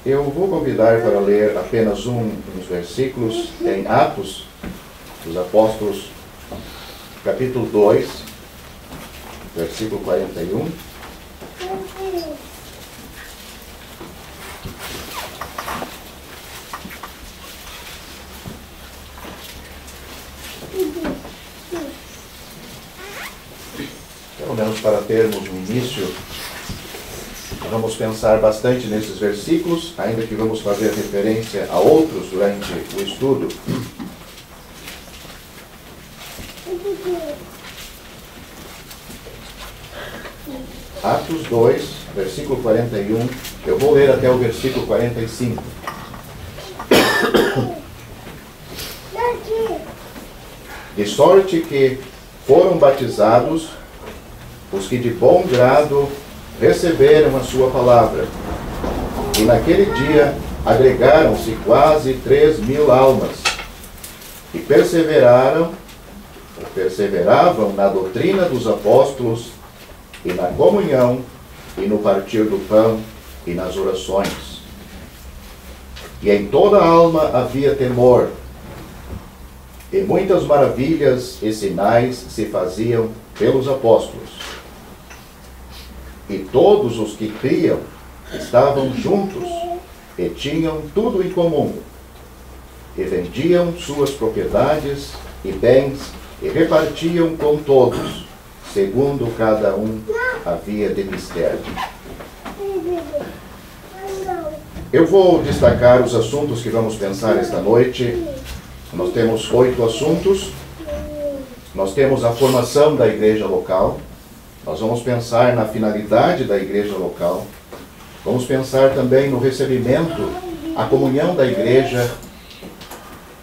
Eu vou convidar para ler apenas uns versículos em Atos dos Apóstolos, capítulo 2, versículo 41. Pelo menos para termos um início, vamos pensar bastante nesses versículos, ainda que vamos fazer referência a outros durante o estudo. Atos 2, versículo 41, eu vou ler até o versículo 45. De sorte que foram batizados os que de bom grado receberam a sua palavra. E naquele dia agregaram-se quase 3.000 almas, e perseveravam na doutrina dos apóstolos, e na comunhão, e no partir do pão, e nas orações. E em toda a alma havia temor, e muitas maravilhas e sinais se faziam pelos apóstolos. E todos os que criam estavam juntos e tinham tudo em comum. E vendiam suas propriedades e bens e repartiam com todos, segundo cada um havia de mister. Eu vou destacar os assuntos que vamos pensar esta noite. Nós temos 8 assuntos. Nós temos a formação da igreja local. Nós vamos pensar na finalidade da igreja local. Vamos pensar também no recebimento, a comunhão da igreja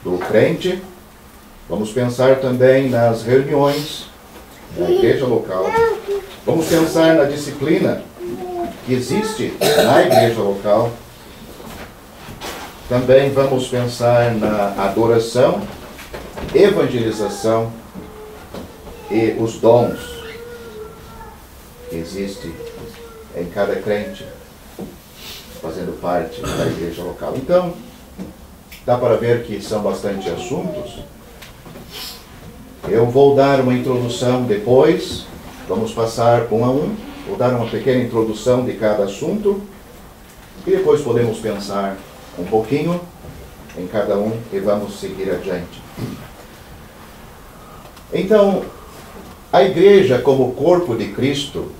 do crente. Vamos pensar também nas reuniões da igreja local. Vamos pensar na disciplina que existe na igreja local. Também vamos pensar na adoração, evangelização e os dons que existem em cada crente fazendo parte da igreja local. Então, dá para ver que são bastante assuntos. Eu vou dar uma introdução depois, vamos passar um a um, vou dar uma pequena introdução de cada assunto e depois podemos pensar um pouquinho em cada um e vamos seguir adiante. Então, a igreja como corpo de Cristo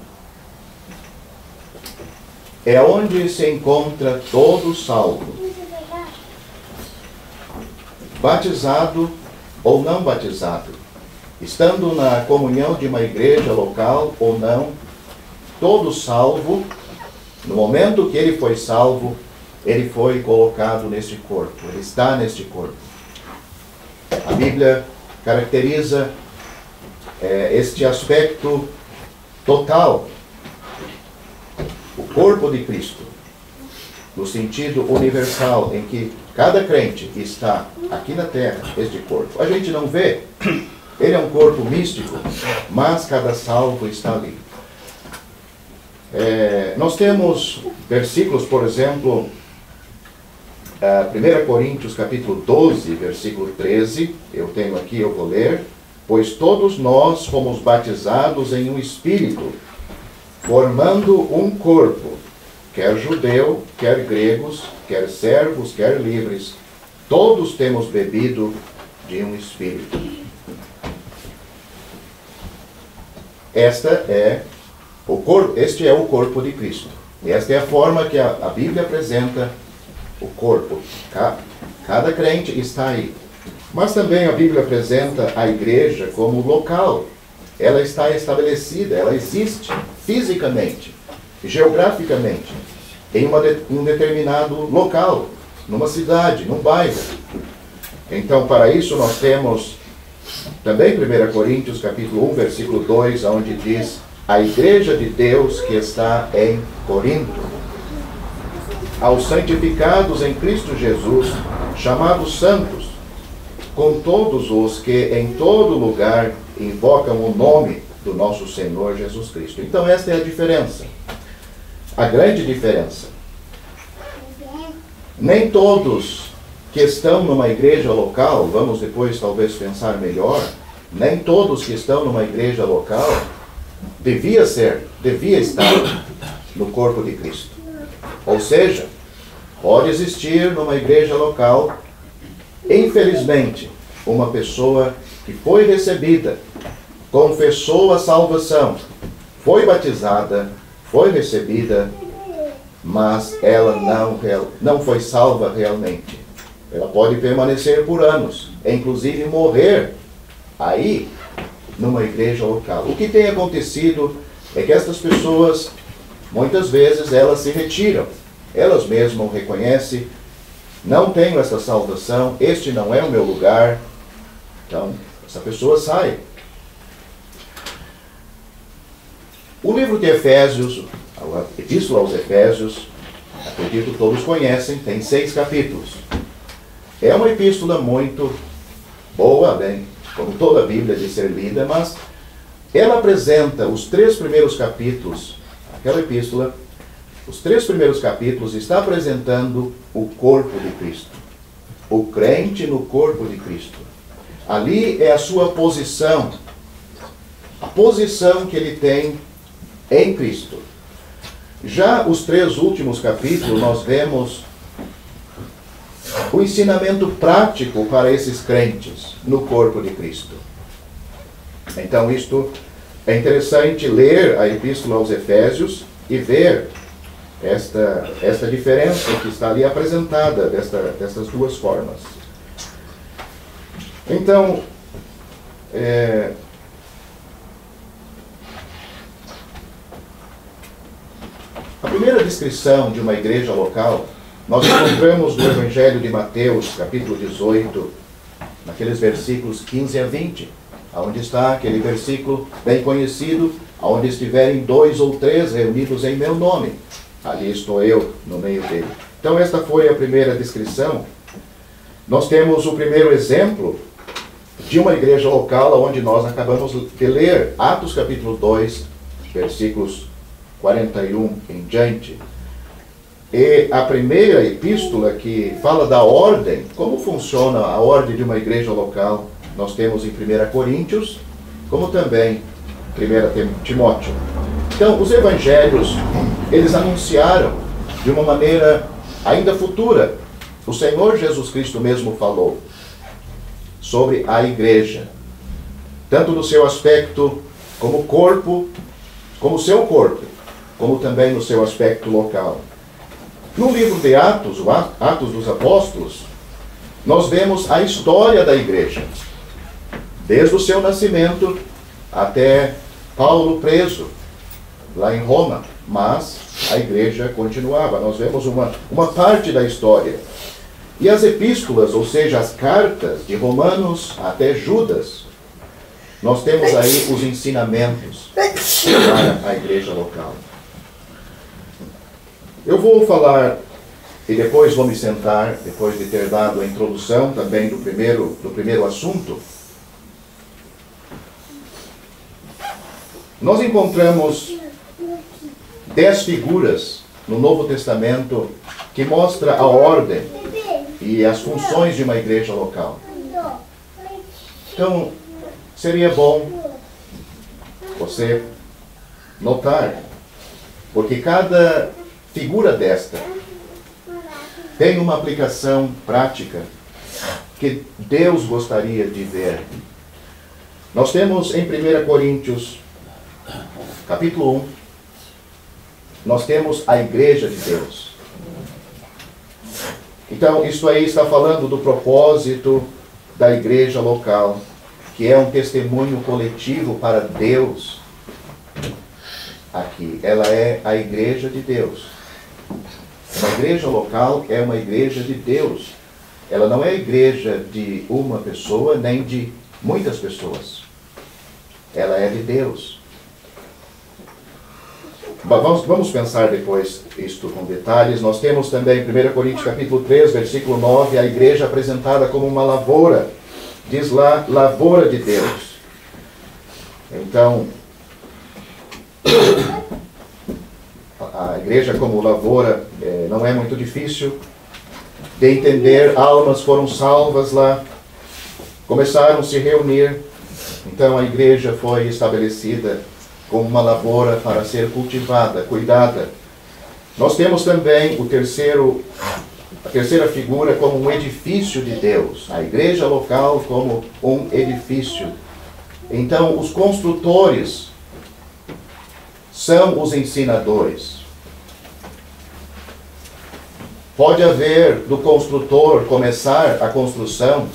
é onde se encontra todo salvo, batizado ou não batizado, estando na comunhão de uma igreja local ou não, todo salvo, no momento que ele foi salvo, ele foi colocado neste corpo, ele está neste corpo. A Bíblia caracteriza este aspecto total, o corpo de Cristo, no sentido universal, em que cada crente está aqui na terra, este corpo. A gente não vê, ele é um corpo místico, mas cada salvo está ali. Nós temos versículos, por exemplo, 1 Coríntios capítulo 12, versículo 13, eu tenho aqui, eu vou ler. Pois todos nós fomos batizados em um espírito, formando um corpo, quer judeu, quer gregos, quer servos, quer livres, todos temos bebido de um espírito. Este é o corpo de Cristo. Esta é a forma que a Bíblia apresenta o corpo. Cada crente está aí. Mas também a Bíblia apresenta a igreja como local. Ela está estabelecida, ela existe fisicamente, geograficamente, em um determinado local, numa cidade, num bairro. Então, para isso, nós temos também 1 Coríntios capítulo 1, versículo 2, onde diz: a igreja de Deus que está em Corinto, aos santificados em Cristo Jesus, chamados santos, com todos os que em todo lugar invocam o nome do nosso Senhor Jesus Cristo. Então esta é a diferença, a grande diferença. Nem todos que estão numa igreja local, vamos depois talvez pensar melhor, nem todos que estão numa igreja local devia estar no corpo de Cristo. Ou seja, pode existir numa igreja local, infelizmente, uma pessoa que foi recebida, confessou a salvação, foi batizada, foi recebida, mas ela não foi salva realmente. Ela pode permanecer por anos, inclusive morrer aí, numa igreja local. O que tem acontecido é que estas pessoas, muitas vezes, elas se retiram. Elas mesmas reconhecem, não tenho essa salvação, este não é o meu lugar. Então, essa pessoa sai. O livro de Efésios, a Epístola aos Efésios, acredito que todos conhecem, tem 6 capítulos. É uma epístola muito boa, bem, como toda a Bíblia de ser lida, mas ela apresenta os 3 primeiros capítulos, aquela epístola, os 3 primeiros capítulos está apresentando o corpo de Cristo, o crente no corpo de Cristo. Ali é a sua posição, a posição que ele tem em Cristo. Já os 3 últimos capítulos, nós vemos o ensinamento prático para esses crentes no corpo de Cristo. Então, isto é interessante ler a Epístola aos Efésios e ver esta diferença que está ali apresentada destas 2 formas. Então, a primeira descrição de uma igreja local, nós encontramos no Evangelho de Mateus, capítulo 18, naqueles versículos 15 a 20, onde está aquele versículo bem conhecido, onde estiverem 2 ou 3 reunidos em meu nome, ali estou eu no meio dele. Então esta foi a primeira descrição. Nós temos o primeiro exemplo de uma igreja local, onde nós acabamos de ler, Atos capítulo 2, versículos 41 em diante. E a primeira epístola que fala da ordem, como funciona a ordem de uma igreja local, nós temos em 1 Coríntios, como também 1 Timóteo. Então, os evangelhos, eles anunciaram de uma maneira ainda futura. O Senhor Jesus Cristo mesmo falou sobre a igreja, tanto no seu aspecto como corpo, como seu corpo, como também no seu aspecto local. No livro de Atos, o Atos dos Apóstolos, nós vemos a história da igreja, desde o seu nascimento até Paulo preso, lá em Roma, mas a igreja continuava. Nós vemos uma parte da história. E as epístolas, ou seja, as cartas de Romanos até Judas, nós temos aí os ensinamentos para a igreja local. Eu vou falar, e depois vou me sentar, depois de ter dado a introdução também do primeiro assunto. Nós encontramos 10 figuras no Novo Testamento que mostra a ordem e as funções de uma igreja local. Então, seria bom você notar, porque cada figura desta tem uma aplicação prática que Deus gostaria de ver. Nós temos em 1 Coríntios, capítulo 1, nós temos a igreja de Deus. Então, isso aí está falando do propósito da igreja local, que é um testemunho coletivo para Deus. Aqui, ela é a igreja de Deus. Uma igreja local é uma igreja de Deus. Ela não é a igreja de uma pessoa, nem de muitas pessoas. Ela é de Deus. Vamos pensar depois isto com detalhes. Nós temos também 1 Coríntios capítulo 3, versículo 9, a igreja apresentada como uma lavoura. Diz lá, lavoura de Deus. Então, a igreja como lavoura não é muito difícil. de entender, almas foram salvas lá, começaram a se reunir. Então a igreja foi estabelecida como uma lavoura para ser cultivada, cuidada. Nós temos também a terceira figura como um edifício de Deus, a igreja local como um edifício. Então os construtores são os ensinadores. Pode haver do construtor começar a construção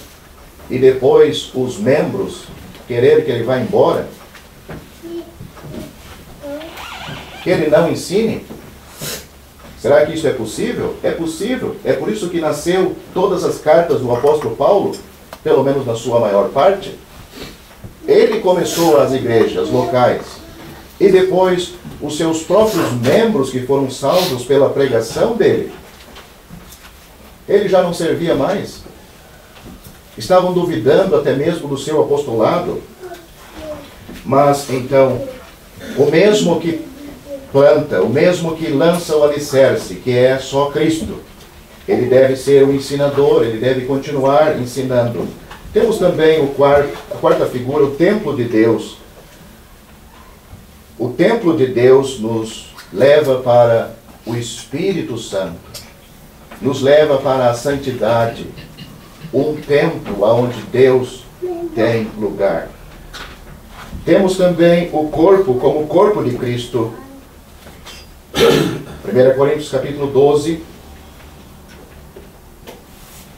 e depois os membros querer que ele vá embora? Que ele não ensine? Será que isso é possível? É possível. É por isso que nasceu todas as cartas do apóstolo Paulo, pelo menos na sua maior parte. Ele começou as igrejas locais e depois os seus próprios membros que foram salvos pela pregação dele. Ele já não servia mais. Estavam duvidando até mesmo do seu apostolado. Mas então, o mesmo que planta, o mesmo que lança o alicerce, que é só Cristo, ele deve ser o ensinador, ele deve continuar ensinando. Temos também a quarta figura, o templo de Deus. O templo de Deus nos leva para o Espírito Santo, nos leva para a santidade, um templo onde Deus tem lugar. Temos também o corpo como o corpo de Cristo. 1 Coríntios capítulo 12.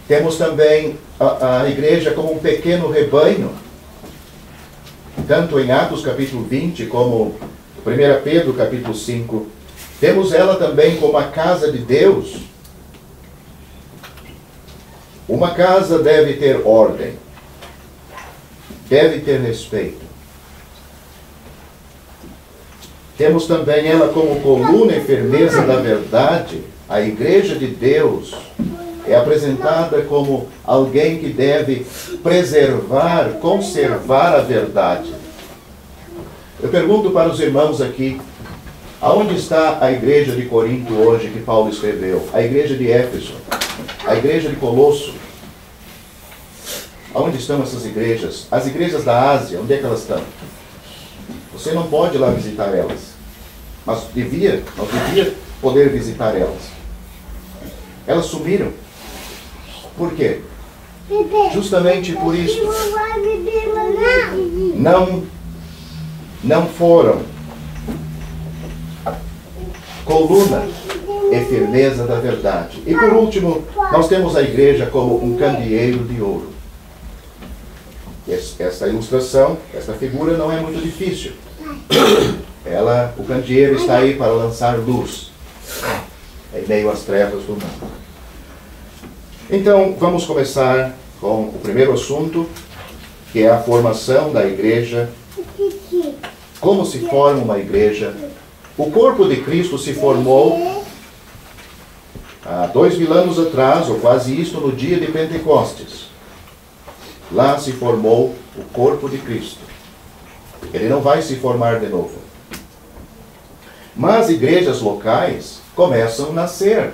Temos também a igreja como um pequeno rebanho, tanto em Atos capítulo 20 como 1 Pedro capítulo 5. Temos ela também como a casa de Deus. Uma casa deve ter ordem, deve ter respeito. Temos também ela como coluna e firmeza da verdade. A igreja de Deus é apresentada como alguém que deve preservar, conservar a verdade. Eu pergunto para os irmãos aqui, aonde está a igreja de Corinto hoje que Paulo escreveu? A igreja de Éfeso? A igreja de Colosso? Aonde estão essas igrejas? As igrejas da Ásia, onde é que elas estão? Você não pode ir lá visitar elas. Mas nós devia poder visitar elas. Elas sumiram. Por quê? Justamente por isso. Não foram coluna e firmeza da verdade. E por último, nós temos a igreja como um candeeiro de ouro. Esta ilustração, esta figura não é muito difícil. O candeeiro está aí para lançar luz em meio às trevas do mundo. Então, vamos começar com o primeiro assunto, que é a formação da igreja. Como se forma uma igreja? O corpo de Cristo se formou há 2000 anos atrás, ou quase isto, no dia de Pentecostes. Lá se formou o corpo de Cristo. Ele não vai se formar de novo. Mas igrejas locais começam a nascer.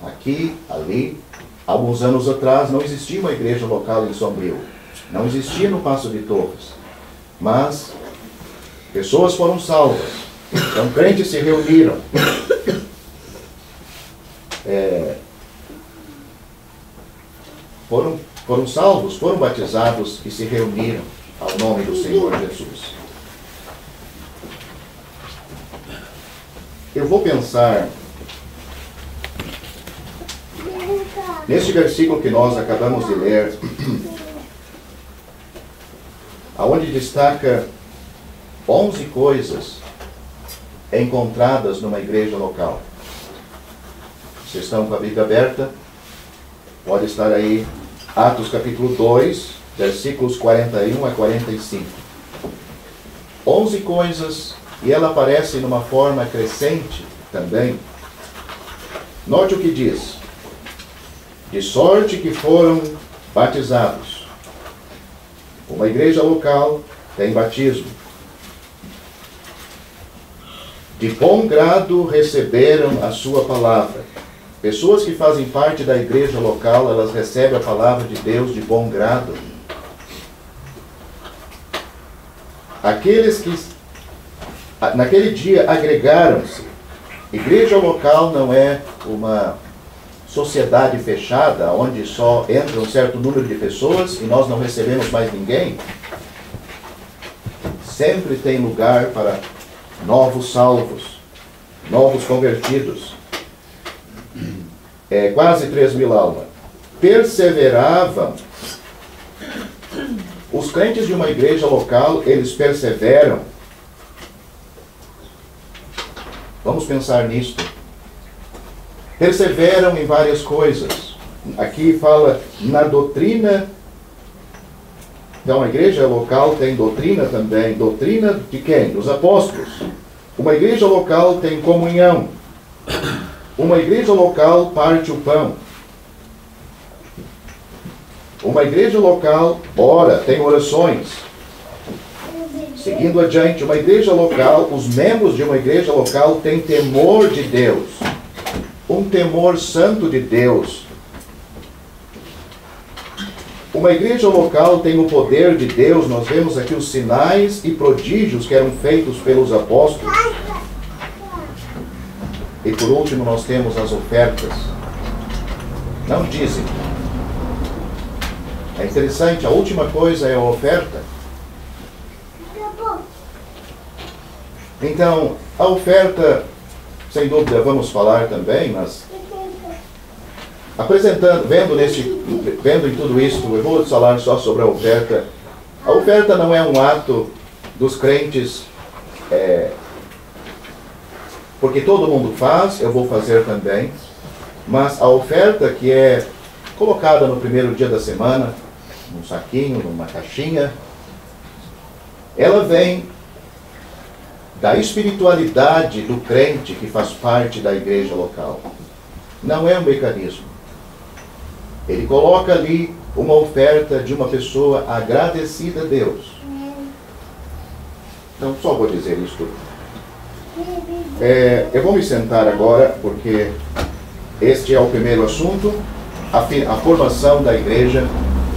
Aqui, ali. Alguns anos atrás não existia uma igreja local em Sombrio. Não existia no Passo de Torres. Mas pessoas foram salvas. Então crentes se reuniram. Foram salvos, foram batizados e se reuniram ao nome do Senhor Jesus. Eu vou pensar neste versículo que nós acabamos de ler, aonde destaca 11 coisas encontradas numa igreja local. Vocês estão com a Bíblia aberta? Pode estar aí, Atos capítulo 2, versículos 41 a 45. 11 coisas, e ela aparece numa forma crescente também. Note o que diz. De sorte que foram batizados. Uma igreja local tem batismo. De bom grado receberam a sua palavra. Pessoas que fazem parte da igreja local, elas recebem a palavra de Deus de bom grado. Aqueles que naquele dia agregaram-se. Igreja local não é uma sociedade fechada, onde só entra um certo número de pessoas e nós não recebemos mais ninguém. Sempre tem lugar para novos salvos, novos convertidos. Quase 3.000 almas. Perseveravam. Os crentes de uma igreja local, eles perseveram. Vamos pensar nisto. Perseveram em várias coisas. Aqui fala na doutrina. Então a igreja local tem doutrina também. Doutrina de quem? Dos apóstolos. Uma igreja local tem comunhão. Uma igreja local parte o pão. Uma igreja local ora, tem orações. Seguindo adiante, uma igreja local, os membros de uma igreja local têm temor de Deus. Um temor santo de Deus. Uma igreja local tem o poder de Deus. Nós vemos aqui os sinais e prodígios que eram feitos pelos apóstolos. E por último nós temos as ofertas. Não dizem. É interessante, a última coisa é a oferta. Então, a oferta, sem dúvida vamos falar também, mas vendo em tudo isso, eu vou falar só sobre a oferta. A oferta não é um ato dos crentes, porque todo mundo faz, eu vou fazer também, mas a oferta que é colocada no primeiro dia da semana, num saquinho, numa caixinha, ela vem da espiritualidade do crente que faz parte da igreja local. Não é um mecanismo. Ele coloca ali uma oferta de uma pessoa agradecida a Deus. Então, só vou dizer isso tudo. Eu vou me sentar agora, porque este é o primeiro assunto, a formação da igreja,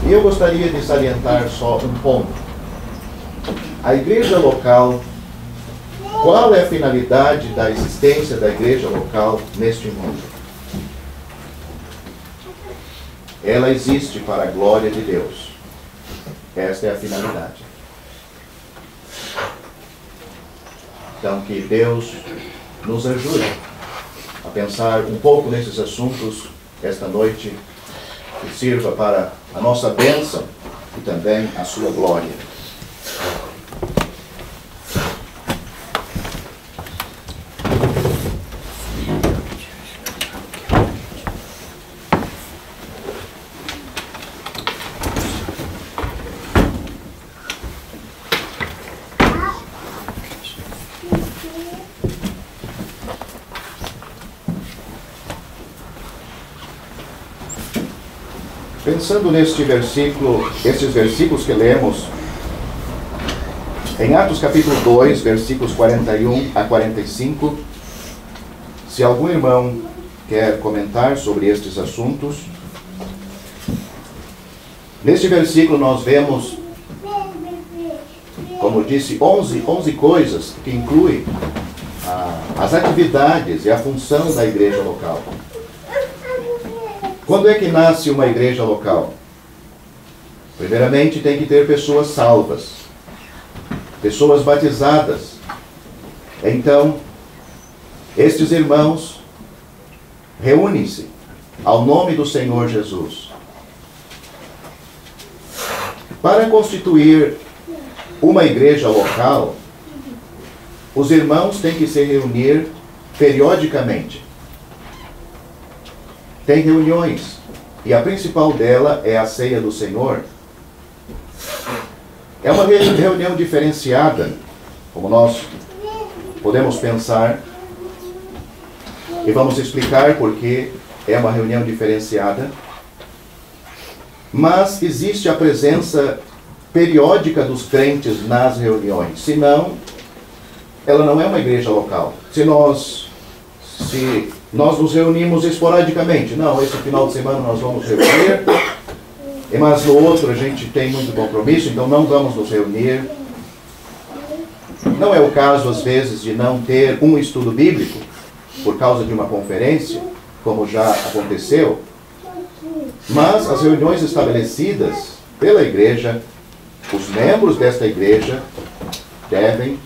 e eu gostaria de salientar só um ponto. A igreja local, qual é a finalidade da existência da igreja local neste mundo? Ela existe para a glória de Deus. Esta é a finalidade. Então, que Deus nos ajude a pensar um pouco nesses assuntos esta noite, que sirva para a nossa bênção e também a sua glória. Pensando neste versículo, estes versículos que lemos, em Atos capítulo 2, versículos 41 a 45, se algum irmão quer comentar sobre estes assuntos, neste versículo nós vemos, como disse, 11 coisas que incluem as atividades e a função da igreja local. Quando é que nasce uma igreja local? Primeiramente tem que ter pessoas salvas, pessoas batizadas. Então, estes irmãos reúnem-se ao nome do Senhor Jesus. Para constituir uma igreja local, os irmãos têm que se reunir periodicamente. Tem reuniões, e a principal dela é a ceia do Senhor. É uma reunião diferenciada, como nós podemos pensar, e vamos explicar por que é uma reunião diferenciada. Mas existe a presença periódica dos crentes nas reuniões, senão ela não é uma igreja local. Se nós nos reunimos esporadicamente. Não, esse final de semana nós vamos reunir, mas no outro a gente tem muito compromisso, então não vamos nos reunir. Não é o caso, às vezes, de não ter um estudo bíblico por causa de uma conferência, como já aconteceu, mas as reuniões estabelecidas pela igreja, os membros desta igreja devem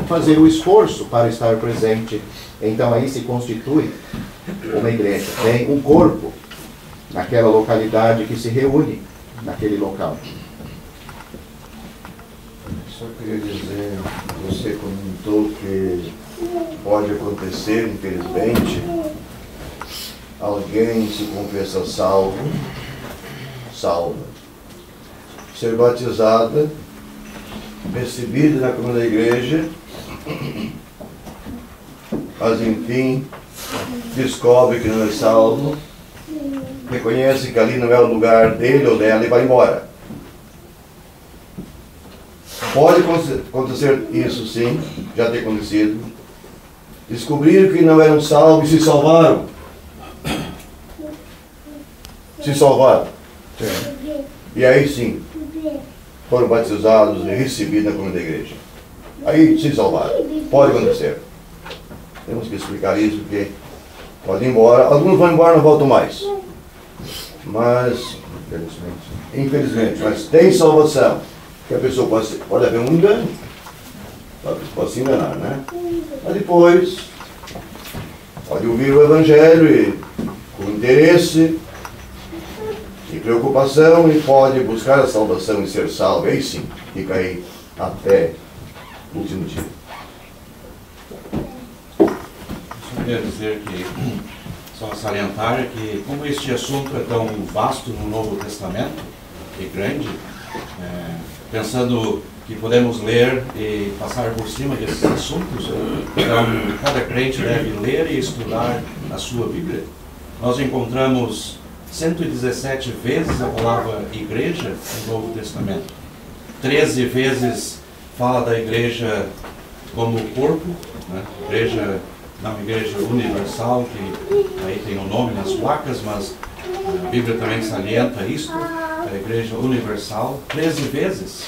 fazer o esforço para estar presente. Então aí se constitui uma igreja, tem um corpo naquela localidade que se reúne naquele local. Só queria dizer, você comentou que pode acontecer, infelizmente, alguém se confessa salva, ser batizada, recebida na comunhão da igreja, mas enfim, descobre que não é salvo, reconhece que ali não é o lugar dele ou dela e vai embora. Pode acontecer isso sim, já tem acontecido. Descobriram que não eram salvos e se salvaram. E aí sim, foram batizados e recebidos na comunhão da igreja. Aí se salvaram. Pode acontecer. Temos que explicar isso, porque pode ir embora. Alguns vão embora e não voltam mais. Mas, infelizmente, mas tem salvação. Que a pessoa pode haver um engano. Pode se enganar, né? Mas depois, pode ouvir o Evangelho e, com interesse e preocupação, e pode buscar a salvação e ser salvo. Aí sim, fica aí até o último dia. Só queria dizer que, só salientar que, como este assunto é tão vasto no Novo Testamento e grande, pensando que podemos ler e passar por cima desses assuntos, então cada crente deve ler e estudar a sua Bíblia. Nós encontramos 117 vezes a palavra igreja no Novo Testamento. 13 vezes fala da igreja como corpo, né? Igreja, não igreja universal, que aí tem o nome nas placas, mas a Bíblia também salienta isto, a igreja universal. 13 vezes,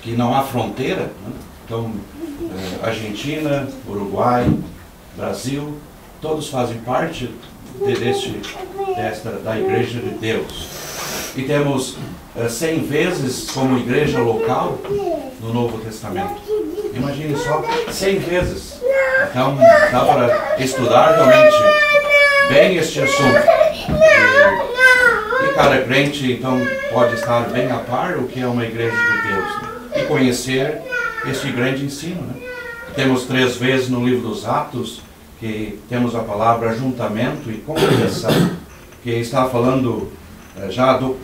que não há fronteira, né? Então, Argentina, Uruguai, Brasil, todos fazem parte da igreja de Deus. E temos 100 vezes como igreja local no Novo Testamento. Imagine só, 100 vezes. Então, dá para estudar realmente bem este assunto. E cada crente, então, pode estar bem a par o que é uma igreja de Deus, né? E conhecer este grande ensino, né? Temos 3 vezes no livro dos Atos que temos a palavra ajuntamento e congregação, que está falando já do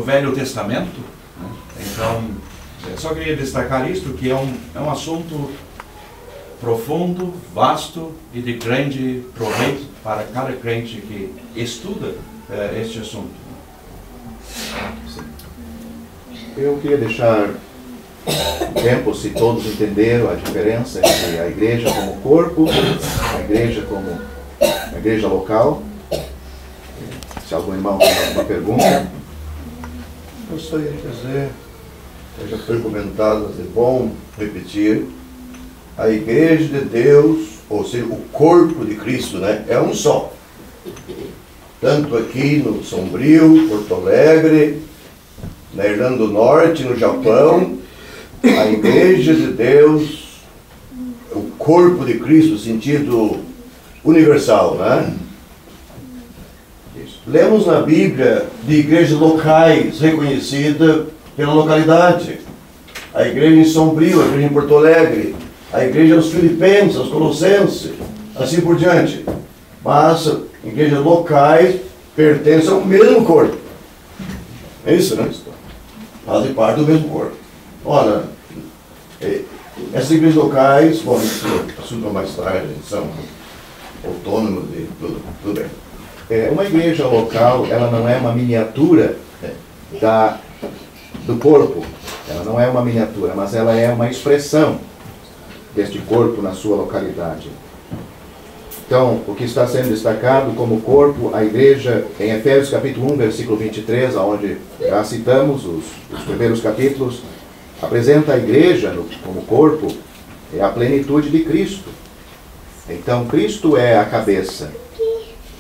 Velho Testamento, né? Então, só queria destacar isto, que é um assunto profundo, vasto e de grande proveito para cada crente que estuda este assunto. Eu queria deixar tempo, se todos entenderam a diferença entre a igreja como corpo, a igreja local. Se algum irmão tem alguma pergunta. Eu só ia dizer, já foi comentado, mas é bom repetir, a igreja de Deus, ou seja, o corpo de Cristo, né, é um só. Tanto aqui no Sombrio, Porto Alegre, na Irlanda do Norte, no Japão, a igreja de Deus, o corpo de Cristo, no sentido universal, né? Lemos na Bíblia de igrejas locais reconhecidas pela localidade. A igreja em Sombrio, a igreja em Porto Alegre, a igreja aos Filipenses, aos Colossenses, assim por diante. Mas igrejas locais pertencem ao mesmo corpo. É isso, né? Fazem parte do mesmo corpo. Ora, essas igrejas locais, bom, isso assunto mais tarde, são autônomas e tudo bem. Uma igreja local, ela não é uma miniatura do corpo. Ela não é uma miniatura, mas ela é uma expressão deste corpo na sua localidade. Então, o que está sendo destacado como corpo, a igreja, em Efésios capítulo 1, versículo 23, onde já citamos os primeiros capítulos, apresenta a igreja como corpo, é a plenitude de Cristo. Então, Cristo é a cabeça.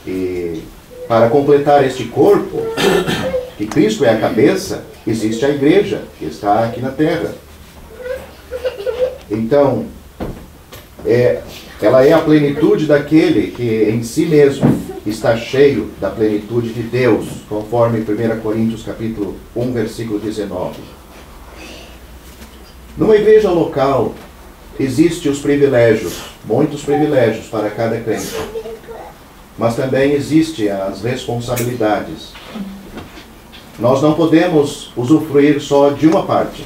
E para completar este corpo, que Cristo é a cabeça, existe a igreja, que está aqui na terra. Então, ela é a plenitude daquele que em si mesmo está cheio da plenitude de Deus, conforme 1 Coríntios capítulo 1, versículo 19. Numa igreja local, existem os privilégios, muitos privilégios para cada crente. Mas também existem as responsabilidades. Nós não podemos usufruir só de uma parte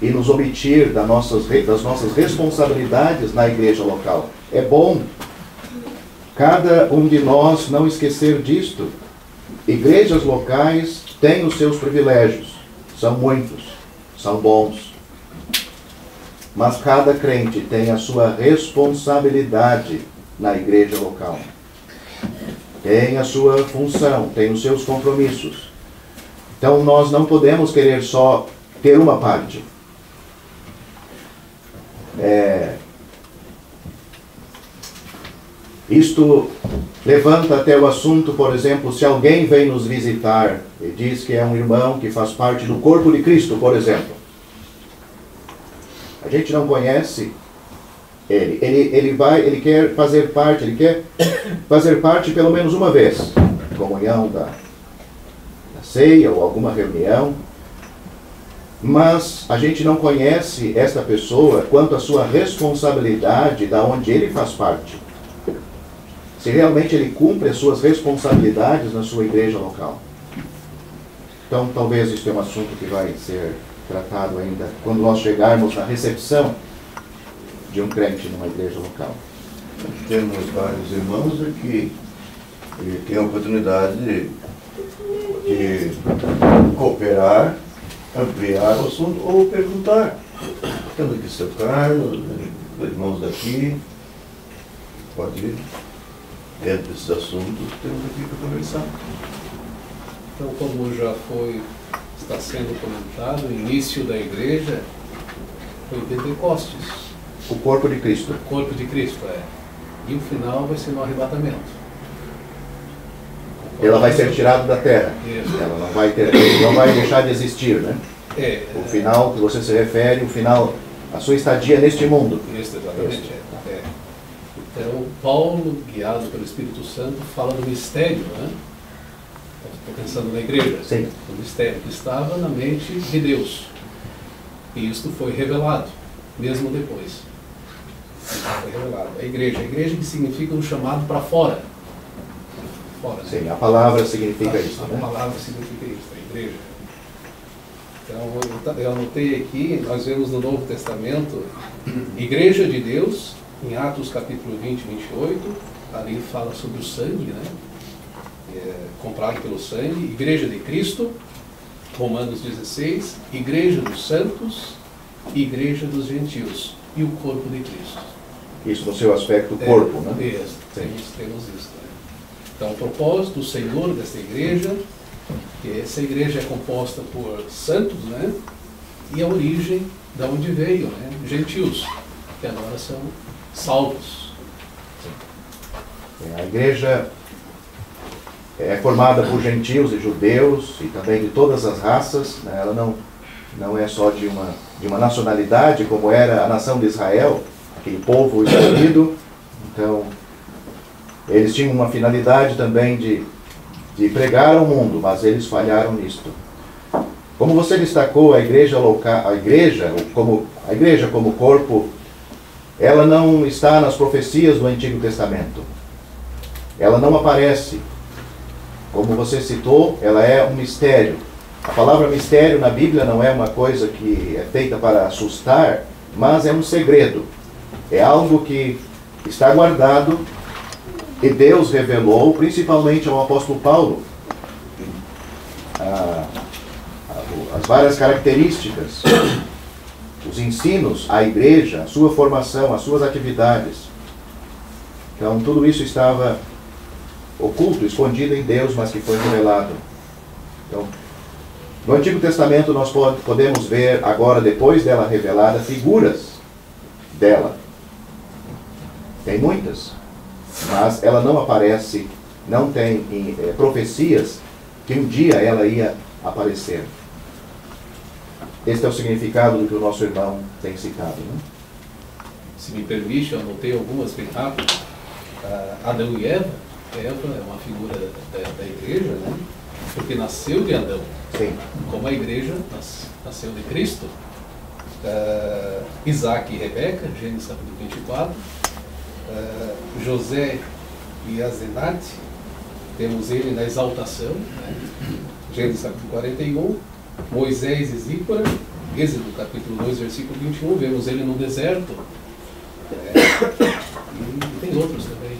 e nos omitir das nossas responsabilidades na igreja local. É bom cada um de nós não esquecer disto. Igrejas locais têm os seus privilégios. São muitos, são bons. Mas cada crente tem a sua responsabilidade na igreja local. Tem a sua função, tem os seus compromissos. Então nós não podemos querer só ter uma parte. Isto levanta até o assunto, por exemplo, se alguém vem nos visitar e diz que é um irmão que faz parte do corpo de Cristo, por exemplo. A gente não conhece ele quer fazer parte pelo menos uma vez, comunhão da ceia ou alguma reunião, mas a gente não conhece esta pessoa quanto à sua responsabilidade da onde ele faz parte. Se realmente ele cumpre as suas responsabilidades na sua igreja local. Então talvez isso é um assunto que vai ser tratado ainda quando nós chegarmos na recepção de um crente numa igreja local. Temos vários irmãos aqui que têm a oportunidade de cooperar, ampliar o assunto ou perguntar. Temos aqui o seu Carlos, os irmãos daqui, pode ir dentro desses assuntos, temos aqui para conversar. Então, como já está sendo comentado, o início da igreja foi Pentecostes. O corpo de Cristo. O corpo de Cristo, E o final vai ser no arrebatamento. Ela vai ser tirada da terra. Isso. Ela não vai deixar de existir, né? O final que você se refere, o final, a sua estadia neste mundo. Isso, exatamente. Então, Paulo, guiado pelo Espírito Santo, fala do mistério, né? Estou pensando na igreja. Sim. O mistério que estava na mente de Deus. E isto foi revelado, mesmo depois. Foi revelado. A igreja que significa um chamado para fora. Fora, né? Sim, a palavra significa isso, né? A palavra significa isso, a igreja. Então, eu anotei aqui, nós vemos no Novo Testamento, Igreja de Deus, em Atos capítulo 20, 28, ali fala sobre o sangue, né? Comprado pelo sangue. Igreja de Cristo, Romanos 16, Igreja dos Santos, Igreja dos Gentios e o corpo de Cristo. Isso no seu aspecto corpo, né? Isso, temos isso. Né? Então, o propósito, o Senhor dessa igreja, que essa igreja é composta por santos, né? E a origem da onde veio, né? Gentios, que agora são salvos. A igreja é formada por gentios e judeus e também de todas as raças, né? Ela não é só de uma nacionalidade como era a nação de Israel, aquele povo escolhido. Então, eles tinham uma finalidade também de pregar ao mundo, mas eles falharam nisto. Como você destacou, a igreja local, a igreja como corpo, ela não está nas profecias do Antigo Testamento. Ela não aparece. Como você citou, ela é um mistério. A palavra mistério na Bíblia não é uma coisa que é feita para assustar, mas é um segredo. É algo que está guardado e Deus revelou, principalmente ao apóstolo Paulo, as várias características, os ensinos à igreja, a sua formação, as suas atividades. Então tudo isso estava oculto, escondido em Deus, mas que foi revelado. Então, no Antigo Testamento nós podemos ver agora, depois dela revelada, figuras dela. Tem muitas, mas ela não aparece, não tem profecias que um dia ela ia aparecer. Este é o significado do que o nosso irmão tem citado, né? Se me permite, eu anotei algumas bem rápido. Adão e Eva. Eva é uma figura da igreja, né? Porque nasceu de Adão. Sim. Como a igreja nasceu de Cristo. Isaac e Rebeca, Gênesis capítulo 24. José e Azenate, temos ele na exaltação, né? Gênesis capítulo 41. Moisés e Zípora, Êxodo capítulo 2, versículo 21, vemos ele no deserto. E tem outros também.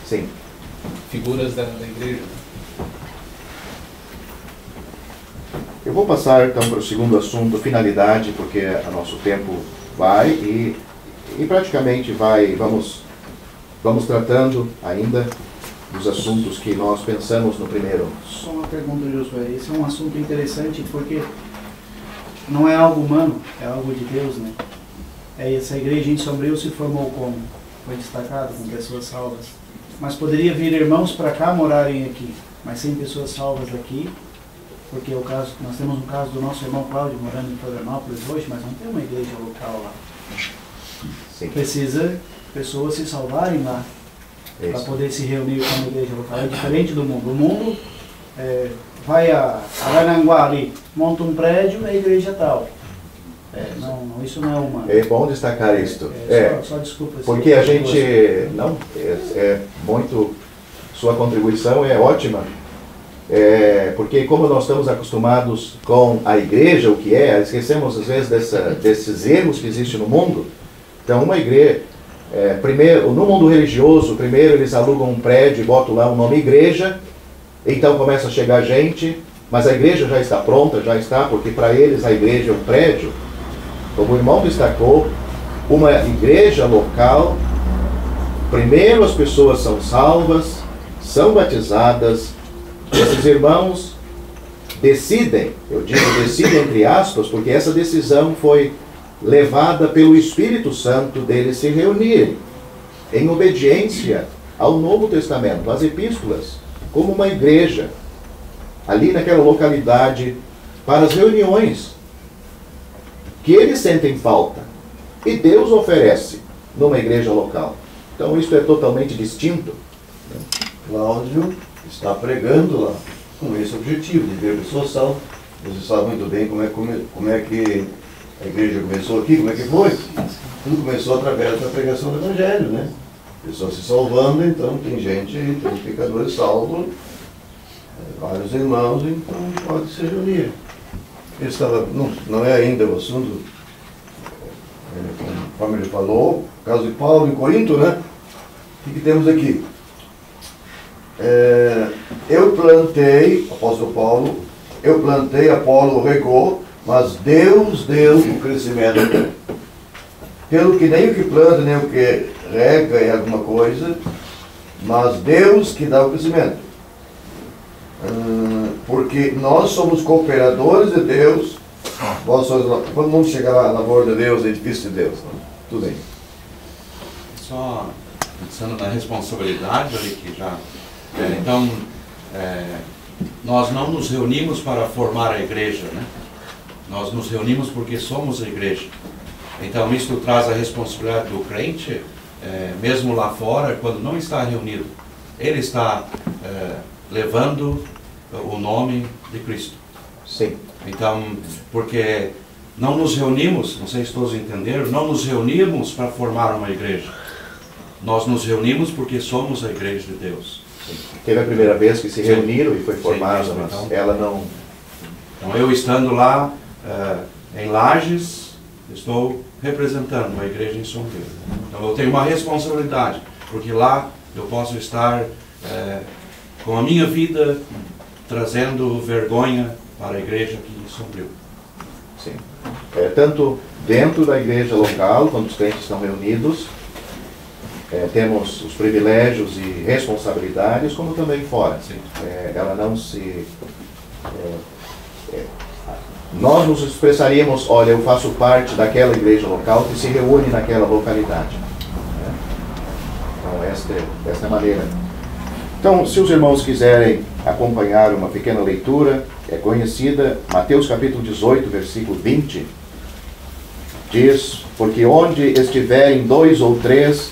Sim. Figuras da igreja. Eu vou passar então para o segundo assunto, finalidade, porque o nosso tempo vai e praticamente vamos tratando ainda dos assuntos que nós pensamos no primeiro. Só uma pergunta, Josué. Esse é um assunto interessante porque não é algo humano, é algo de Deus, né? Essa igreja em Sombrio se formou como? Foi destacado com pessoas salvas. Mas poderia vir irmãos para cá morarem aqui, mas sem pessoas salvas aqui, porque nós temos um caso do nosso irmão Cláudio morando em Florianópolis hoje, mas não tem uma igreja local lá. Sim. Precisa pessoas se salvarem lá, para poder se reunir com a igreja local. É diferente do mundo. O mundo vai a Arananguá ali, monta um prédio, é a igreja tal. Não, isso não é humano. É bom destacar isto. Só desculpa. Porque a gente muito, sua contribuição é ótima. Porque como nós estamos acostumados com a igreja, o que esquecemos às vezes desses erros que existem no mundo. Então uma igreja, primeiro, no mundo religioso, primeiro eles alugam um prédio e botam lá o nome igreja, então começa a chegar gente, mas a igreja já está pronta, porque para eles a igreja é um prédio. Como o irmão destacou, uma igreja local, primeiro as pessoas são salvas, são batizadas, esses irmãos decidem, eu digo decidem entre aspas, porque essa decisão foi levada pelo Espírito Santo deles se reunirem em obediência ao Novo Testamento, às epístolas, como uma igreja, ali naquela localidade, para as reuniões que eles sentem falta e Deus oferece numa igreja local. Então isso é totalmente distinto. Cláudio está pregando lá com esse objetivo de ver pessoas salvas. Você sabe muito bem como é que a igreja começou aqui, como é que foi? Tudo começou através da pregação do Evangelho, né? Pessoas se salvando, então tem pecadores salvos, vários irmãos, então pode se reunir. Não é ainda o assunto, como ele falou, o caso de Paulo em Corinto, né? O que temos aqui? Eu plantei, apóstolo Paulo, eu plantei, Apolo regou, mas Deus deu o crescimento. Pelo que nem o que planta, nem o que rega é alguma coisa, mas Deus que dá o crescimento. Porque nós somos cooperadores de Deus. Quando vamos chegar lá na lavoura de Deus, é edifício de Deus. Tudo bem. Só pensando na responsabilidade ali que já... Então, nós não nos reunimos para formar a igreja, né? Nós nos reunimos porque somos a igreja. Então, isso traz a responsabilidade do crente, mesmo lá fora, quando não está reunido. Ele está levando o nome de Cristo. Sim. Então, porque não nos reunimos, não sei se todos entenderam, não nos reunimos para formar uma igreja. Nós nos reunimos porque somos a igreja de Deus. Teve a primeira vez que se reuniram e foi formada, mas então, ela não... Então eu estando lá em Lages, estou representando a igreja em Sombrio. Então eu tenho uma responsabilidade, porque lá eu posso estar com a minha vida trazendo vergonha para a igreja aqui em Sombrio. Sim. Tanto dentro da igreja local, quando os crentes estão reunidos, temos os privilégios e responsabilidades, como também fora. Sim. Ela não se... nós nos expressaríamos, olha, eu faço parte daquela igreja local que se reúne naquela localidade. Né? Então, esta é a maneira. Então, se os irmãos quiserem acompanhar uma pequena leitura, é conhecida, Mateus capítulo 18, versículo 20, diz, porque onde estiverem 2 ou 3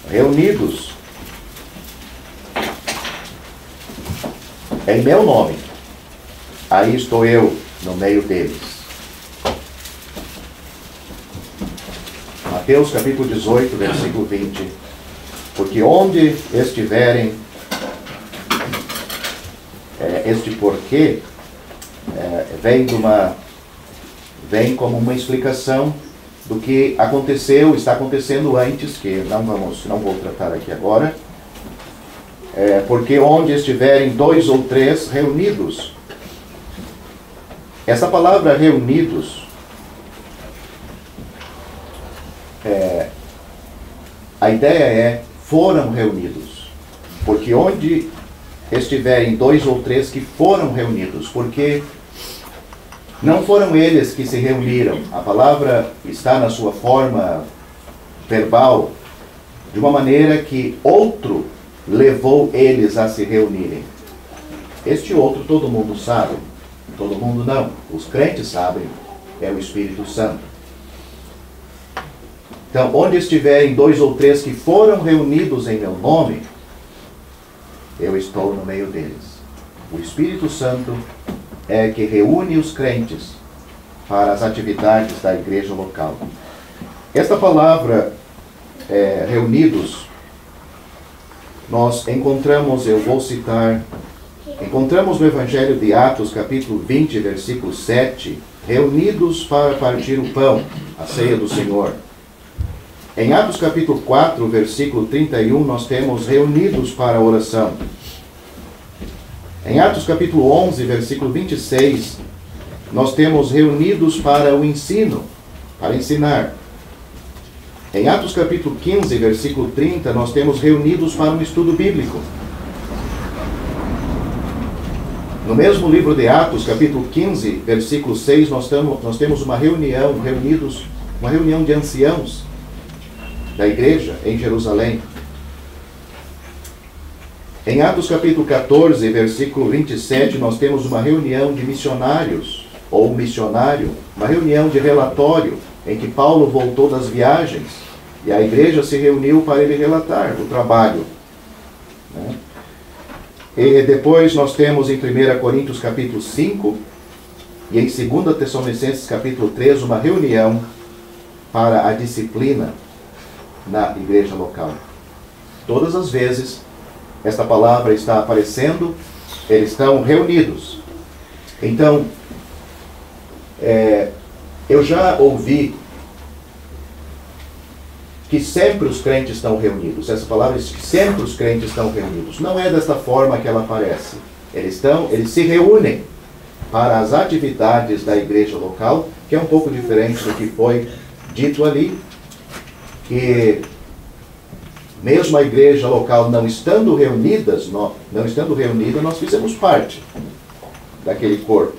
reunidos em meu nome, aí estou eu no meio deles. Mateus capítulo 18, versículo 20. Porque onde estiverem, este porquê vem como uma explicação do que aconteceu, está acontecendo antes, que não vou tratar aqui agora. Porque onde estiverem 2 ou 3 reunidos. Essa palavra reunidos, a ideia é foram reunidos. Porque onde estiverem 2 ou 3 que foram reunidos, porque não foram eles que se reuniram. A palavra está na sua forma verbal, de uma maneira que outro levou eles a se reunirem. Este outro todo mundo sabe. Todo mundo não. Os crentes sabem. É o Espírito Santo. Então, onde estiverem 2 ou 3 que foram reunidos em meu nome, eu estou no meio deles. O Espírito Santo é que reúne os crentes para as atividades da igreja local. Esta palavra, reunidos, nós encontramos, eu vou citar, encontramos no Evangelho de Atos, capítulo 20, versículo 7, reunidos para partir o pão, a ceia do Senhor. Em Atos, capítulo 4, versículo 31, nós temos reunidos para a oração. Em Atos, capítulo 11, versículo 26, nós temos reunidos para o ensino, para ensinar. Em Atos, capítulo 15, versículo 30, nós temos reunidos para um estudo bíblico. No mesmo livro de Atos, capítulo 15, versículo 6, nós temos uma reunião de anciãos da igreja em Jerusalém. Em Atos capítulo 14, versículo 27, nós temos uma reunião de missionários, ou missionário, uma reunião de relatório, em que Paulo voltou das viagens, e a igreja se reuniu para ele relatar o trabalho. Né? E depois nós temos em 1 Coríntios capítulo 5, e em 2 Tessalonicenses capítulo 3, uma reunião para a disciplina na igreja local. Todas as vezes esta palavra está aparecendo, eles estão reunidos. Então, eu já ouvi que sempre os crentes estão reunidos. Essa palavra diz que sempre os crentes estão reunidos. Não é desta forma que ela aparece. Eles se reúnem para as atividades da igreja local, que é um pouco diferente do que foi dito ali, que mesmo a igreja local não estando reunida, nós fizemos parte daquele corpo.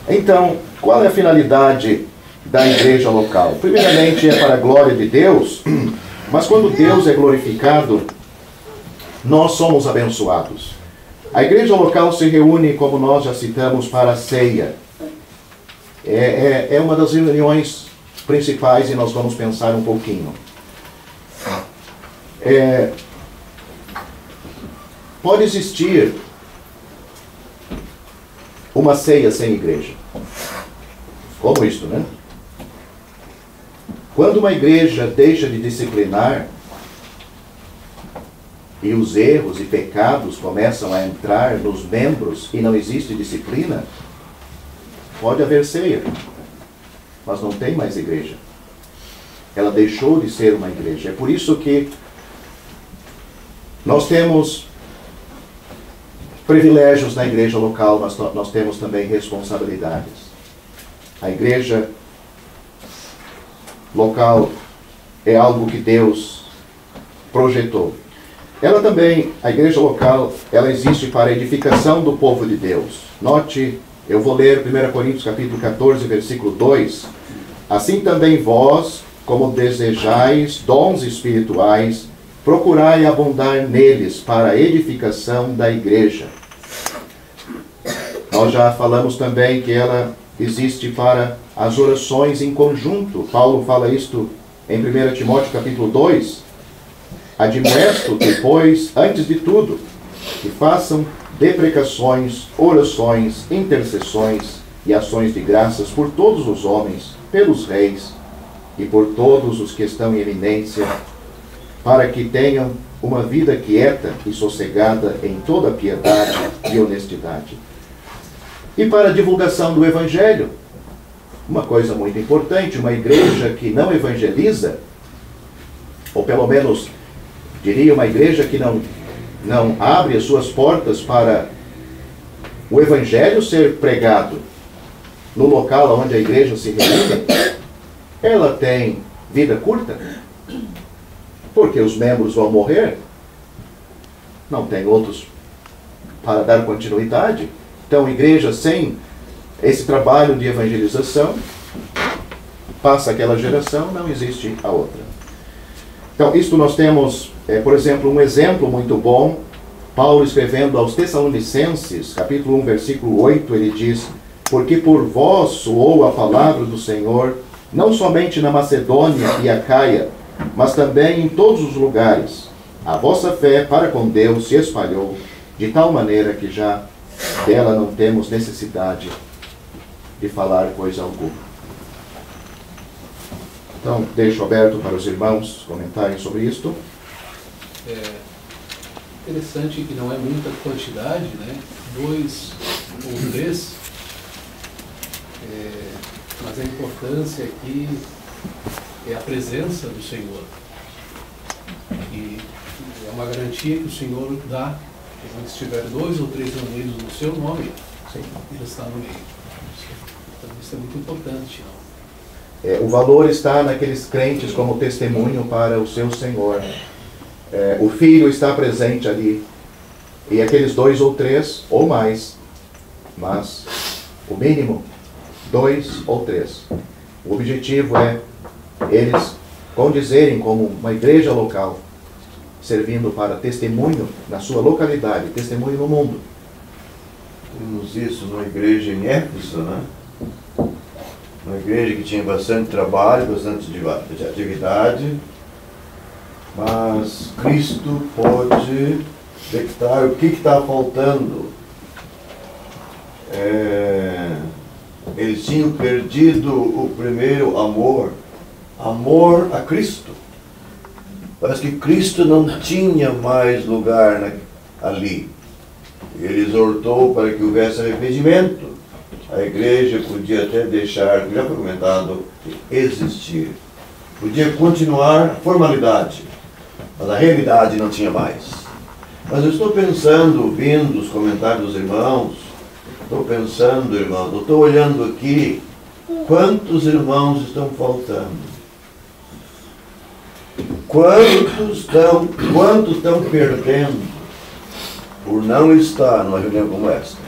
Então, qual é a finalidade da igreja local? Primeiramente é para a glória de Deus, mas quando Deus é glorificado, nós somos abençoados. A igreja local se reúne, como nós já citamos, para a ceia. É uma das reuniões principais e nós vamos pensar um pouquinho. Pode existir uma ceia sem igreja. Como isto, né? Quando uma igreja deixa de disciplinar e os erros e pecados começam a entrar nos membros e não existe disciplina, pode haver ceia, mas não tem mais igreja. Ela deixou de ser uma igreja. É por isso que nós temos privilégios na igreja local, mas nós temos também responsabilidades. A igreja local é algo que Deus projetou. Ela também, a igreja local, ela existe para a edificação do povo de Deus. Note, eu vou ler 1 Coríntios capítulo 14, versículo 2. Assim também vós, como desejais dons espirituais, procurai abundar neles para a edificação da igreja. Nós já falamos também que ela existe para as orações em conjunto. Paulo fala isto em 1 Timóteo capítulo 2. Admoesto-te, pois, antes de tudo, que façam deprecações, orações, intercessões e ações de graças por todos os homens, pelos reis e por todos os que estão em eminência, para que tenham uma vida quieta e sossegada em toda piedade e honestidade. E para a divulgação do Evangelho, uma coisa muito importante, uma igreja que não evangeliza, ou pelo menos, diria, uma igreja que não abre as suas portas para o Evangelho ser pregado no local onde a igreja se reúne, ela tem vida curta, porque os membros vão morrer, não tem outros para dar continuidade. Então, igreja sem esse trabalho de evangelização, passa aquela geração, não existe a outra. Então, isto nós temos, por exemplo, um exemplo muito bom. Paulo escrevendo aos Tessalonicenses, capítulo 1, versículo 8, ele diz: porque por vós soou a palavra do Senhor, não somente na Macedônia e Acaia, mas também em todos os lugares. A vossa fé para com Deus se espalhou, de tal maneira que já dela não temos necessidade de falar coisa alguma. Então, deixo aberto para os irmãos comentarem sobre isto. É interessante que não é muita quantidade, né? 2 ou 3, mas a importância aqui é a presença do Senhor. E é uma garantia que o Senhor dá. Se estiver 2 ou 3 reunidos no seu nome, ele está no meio. Então isso é muito importante. O valor está naqueles crentes como testemunho para o seu Senhor. O Filho está presente ali. E aqueles 2 ou 3 ou mais, mas o mínimo 2 ou 3. O objetivo é eles condizerem como uma igreja local, servindo para testemunho na sua localidade, testemunho no mundo. Temos isso numa igreja em Éfeso, né? Uma igreja que tinha bastante trabalho, bastante atividade, mas Cristo pode detectar o que está faltando. Eles tinham perdido o primeiro amor a Cristo. Parece que Cristo não tinha mais lugar ali. Ele exortou para que houvesse arrependimento. A igreja podia até deixar, já foi comentado, existir. Podia continuar a formalidade, mas a realidade não tinha mais. Mas eu estou pensando, ouvindo os comentários dos irmãos, eu estou olhando aqui, quantos irmãos estão faltando? Quantos estão perdendo por não estar numa reunião como esta?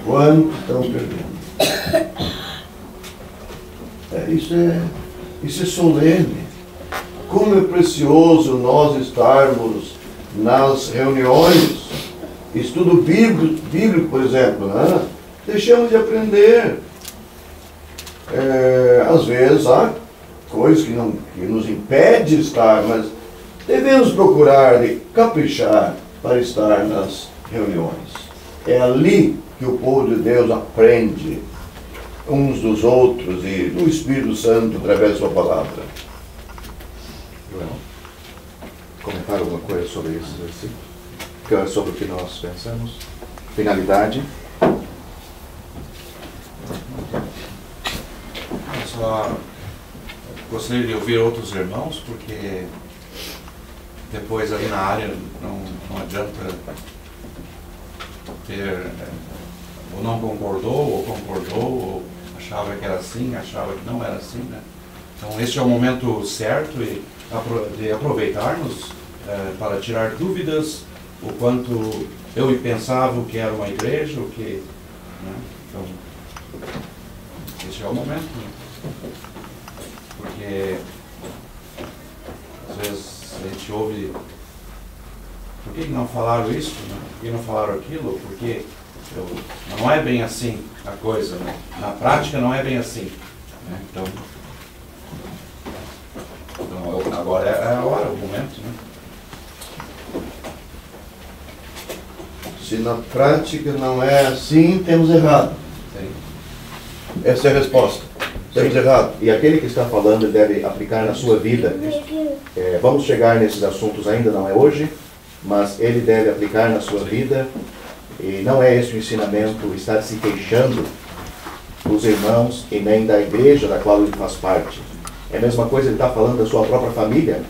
Quantos estão perdendo? Isso é solene. Como é precioso nós estarmos nas reuniões, estudo bíblico, por exemplo, né? Deixamos de aprender. Às vezes há coisas que nos impedem de estar, mas devemos procurar de caprichar para estar nas reuniões. É ali que o povo de Deus aprende uns dos outros e do Espírito Santo através da sua palavra. Joel, comentar alguma coisa sobre isso, sobre o que nós pensamos? Finalidade? Eu só gostaria de ouvir outros irmãos, porque depois ali na área não adianta ter ou não concordou, ou concordou, ou achava que era assim, achava que não era assim, né? Então este é o momento certo de aproveitarmos para tirar dúvidas o quanto eu pensava o que era uma igreja, o que... Né? Então, este é o momento, né? Porque às vezes a gente ouve, por que não falaram isso, né? Por que não falaram aquilo? Porque não é bem assim a coisa, né? Na prática não é bem assim, né? Então agora é a hora, o momento, né? Se na prática não é assim, temos errado. Sim. Essa é a resposta. Temos errado. E aquele que está falando ele deve aplicar na sua vida. Vamos chegar nesses assuntos ainda, não é hoje, mas ele deve aplicar na sua vida. E não é esse o ensinamento, estar se queixando dos irmãos e nem da igreja da qual ele faz parte. É a mesma coisa, ele está falando da sua própria família.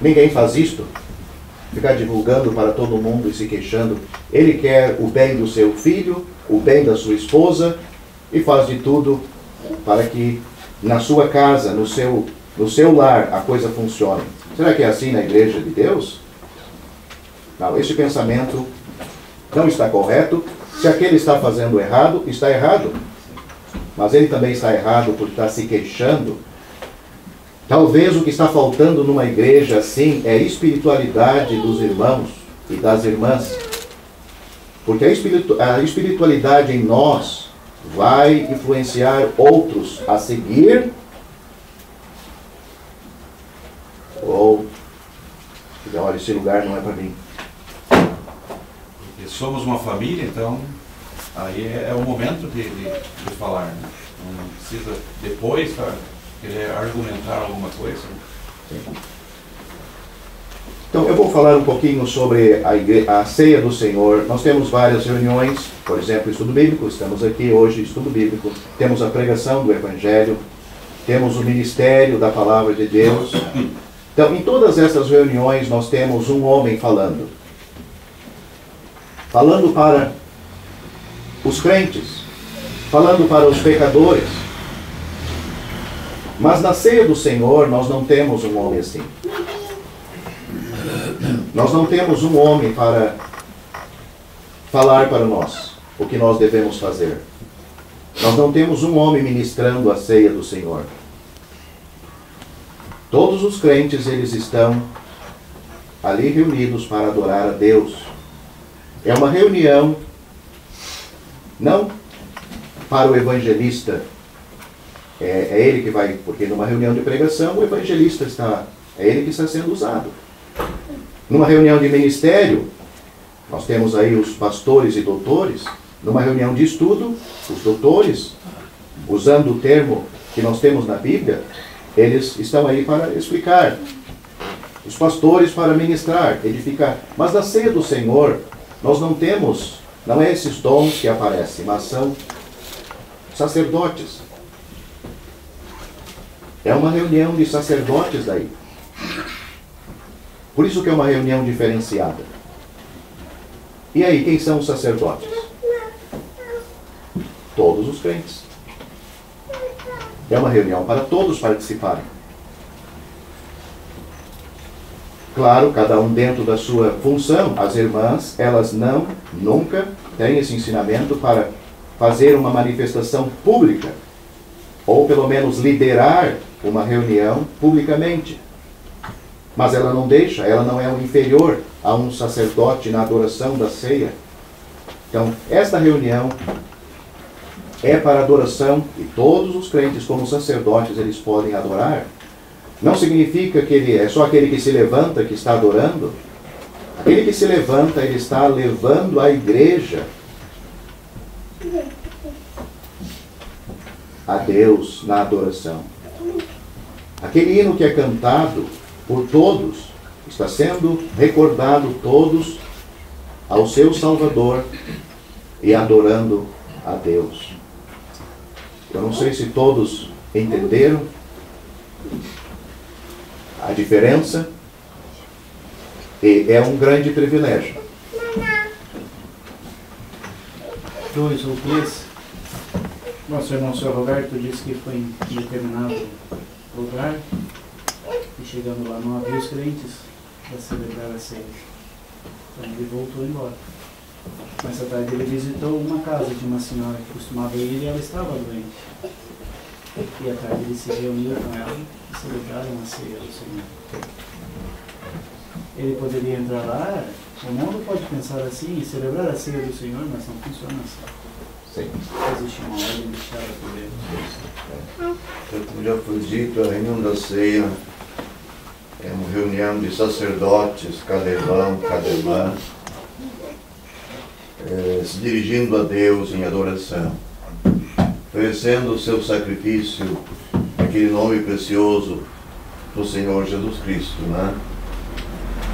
Ninguém faz isto, ficar divulgando para todo mundo e se queixando. Ele quer o bem do seu filho, o bem da sua esposa, e faz de tudo para que na sua casa, no seu lar, a coisa funcione. Será que é assim na igreja de Deus? Não, esse pensamento não está correto. Se aquele está fazendo errado, está errado. Mas ele também está errado por estar se queixando. Talvez o que está faltando numa igreja assim é a espiritualidade dos irmãos e das irmãs. Porque a espiritualidade em nós vai influenciar outros a seguir ou olha, esse lugar não é para mim. Porque somos uma família, então aí é o momento de falar, né? Não precisa depois querer argumentar alguma coisa. Então eu vou falar um pouquinho sobre a ceia do Senhor. Nós temos várias reuniões, por exemplo, estudo bíblico, estamos aqui hoje, estudo bíblico, temos a pregação do Evangelho, temos o ministério da Palavra de Deus. Então, em todas essas reuniões nós temos um homem falando para os crentes, falando para os pecadores. Mas na ceia do Senhor nós não temos um homem assim. Nós não temos um homem para falar para nós o que nós devemos fazer. Nós não temos um homem ministrando a ceia do Senhor. Todos os crentes, eles estão ali reunidos para adorar a Deus. É uma reunião não para o evangelista. É ele que vai, porque numa reunião de pregação o evangelista é ele que está sendo usado. Numa reunião de ministério, nós temos aí os pastores e doutores. Numa reunião de estudo, os doutores, usando o termo que nós temos na Bíblia, eles estão aí para explicar. Os pastores para ministrar, edificar. Mas na ceia do Senhor, nós não temos, não é esses dons que aparecem, mas são sacerdotes. É uma reunião de sacerdotes daí. Por isso que é uma reunião diferenciada. E aí, quem são os sacerdotes? Todos os crentes. É uma reunião para todos participarem. Claro, cada um dentro da sua função. As irmãs, elas nunca têm esse ensinamento para fazer uma manifestação pública, ou pelo menos liderar uma reunião publicamente. Mas ela não deixa, ela não é um inferior a um sacerdote na adoração da ceia. Então, esta reunião é para adoração, e todos os crentes, como sacerdotes, eles podem adorar. Não significa que ele é só aquele que se levanta que está adorando. Aquele que se levanta, ele está levando a igreja a Deus na adoração. Aquele hino que é cantado por todos, está sendo recordado todos ao seu Salvador e adorando a Deus. Eu não sei se todos entenderam a diferença, e é um grande privilégio. 2 ou 3. Nosso irmão, o senhor Roberto, disse que foi em determinado lugar e chegando lá não havia os crentes para celebrar a ceia. Então ele voltou embora. Nessa tarde ele visitou uma casa de uma senhora que costumava ir e ela estava doente. E à tarde ele se reuniu com ela e celebraram a ceia do Senhor. Ele poderia entrar lá, o mundo pode pensar assim, e celebrar a ceia do Senhor, mas não funciona assim. Sim. Existe uma ordem deixada por Deus. Como já foi dito, a reunião da ceia é uma reunião de sacerdotes, cada irmão, cada irmã, se dirigindo a Deus em adoração, oferecendo o seu sacrifício naquele nome precioso do Senhor Jesus Cristo, né?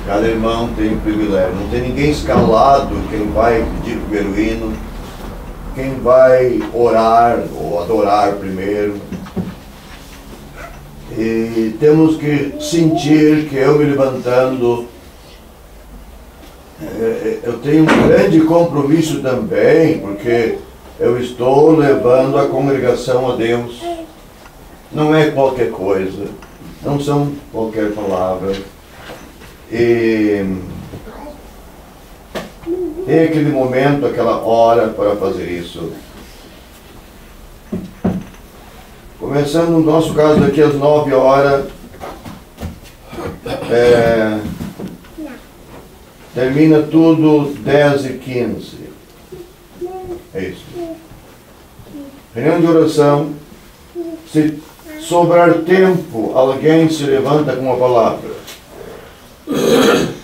Cada irmão tem um privilégio, não tem ninguém escalado, quem vai pedir o primeiro hino, quem vai orar ou adorar primeiro. E temos que sentir que eu me levantando, eu tenho um grande compromisso também, porque eu estou levando a congregação a Deus. Não é qualquer coisa, não são qualquer palavra. E tem aquele momento, aquela hora para fazer isso. Começando no nosso caso daqui às 9 horas, termina tudo 10h15. É isso. Reunião de oração. Se sobrar tempo, alguém se levanta com uma palavra.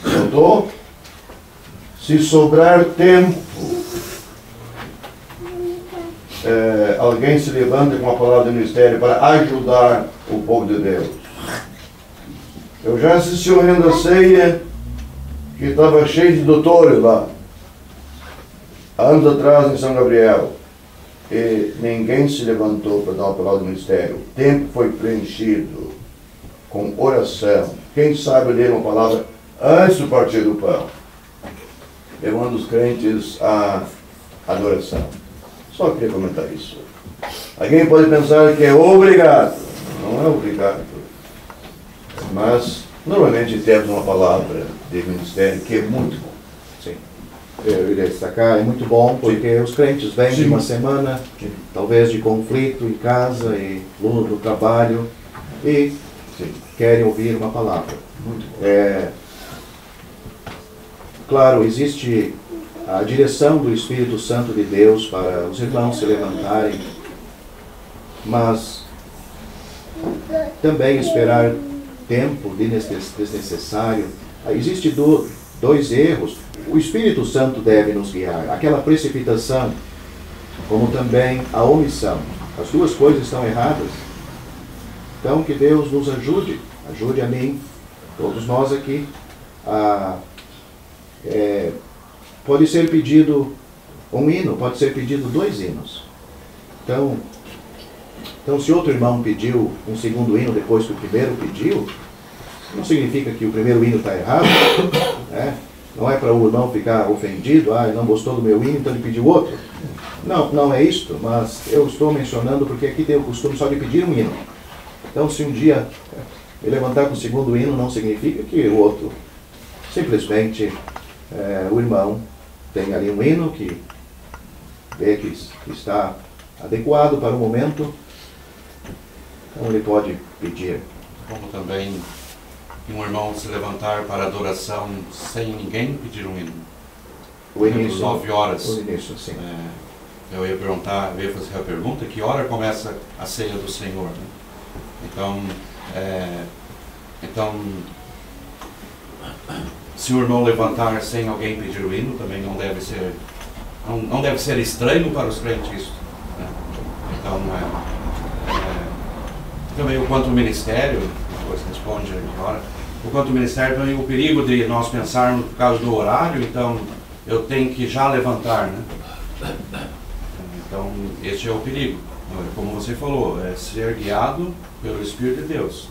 Notou? Se sobrar tempo, alguém se levanta com uma palavra do ministério para ajudar o povo de Deus. Eu já assisti uma reunião da ceia que estava cheio de doutores lá, anos atrás em São Gabriel, e ninguém se levantou para dar uma palavra do ministério. O tempo foi preenchido com oração. Quem sabe ler uma palavra antes do partir do pão, levando os crentes à adoração. Só queria comentar isso. Alguém pode pensar que é obrigado. Não é obrigado. Mas, normalmente temos uma palavra de ministério que é muito bom. Sim. Eu iria destacar, é muito bom, porque os crentes vêm de uma semana, talvez de conflito em casa e luta do trabalho, e querem ouvir uma palavra. Muito bom. Claro, existe a direção do Espírito Santo de Deus para os irmãos se levantarem, mas também esperar tempo desnecessário. Existem dois erros. O Espírito Santo deve nos guiar. Aquela precipitação, como também a omissão. As duas coisas estão erradas. Então, que Deus nos ajude a mim, todos nós aqui, pode ser pedido um hino, pode ser pedido 2 hinos. Então, se outro irmão pediu um segundo hino depois que o primeiro pediu, não significa que o primeiro hino está errado, né? Não é para o irmão ficar ofendido, ele não gostou do meu hino, então ele pediu outro. Não é isto, mas eu estou mencionando porque aqui tem o costume só de pedir um hino. Então, se um dia me levantar com o segundo hino, não significa que o outro, simplesmente o irmão tem ali um hino que vê que está adequado para o momento, então ele pode pedir. Como também um irmão se levantar para adoração sem ninguém pedir um hino. O início, 9 horas. O início, sim. Eu ia fazer a pergunta, que hora começa a ceia do Senhor? Né? Então, se o irmão levantar sem alguém pedir o hino, também não deve ser estranho para os crentes. Né? Então, também o quanto o ministério, depois responde agora, o quanto o ministério também o perigo de nós pensarmos por causa do horário, então eu tenho que já levantar, né? Então, este é o perigo. Como você falou, é ser guiado pelo Espírito de Deus.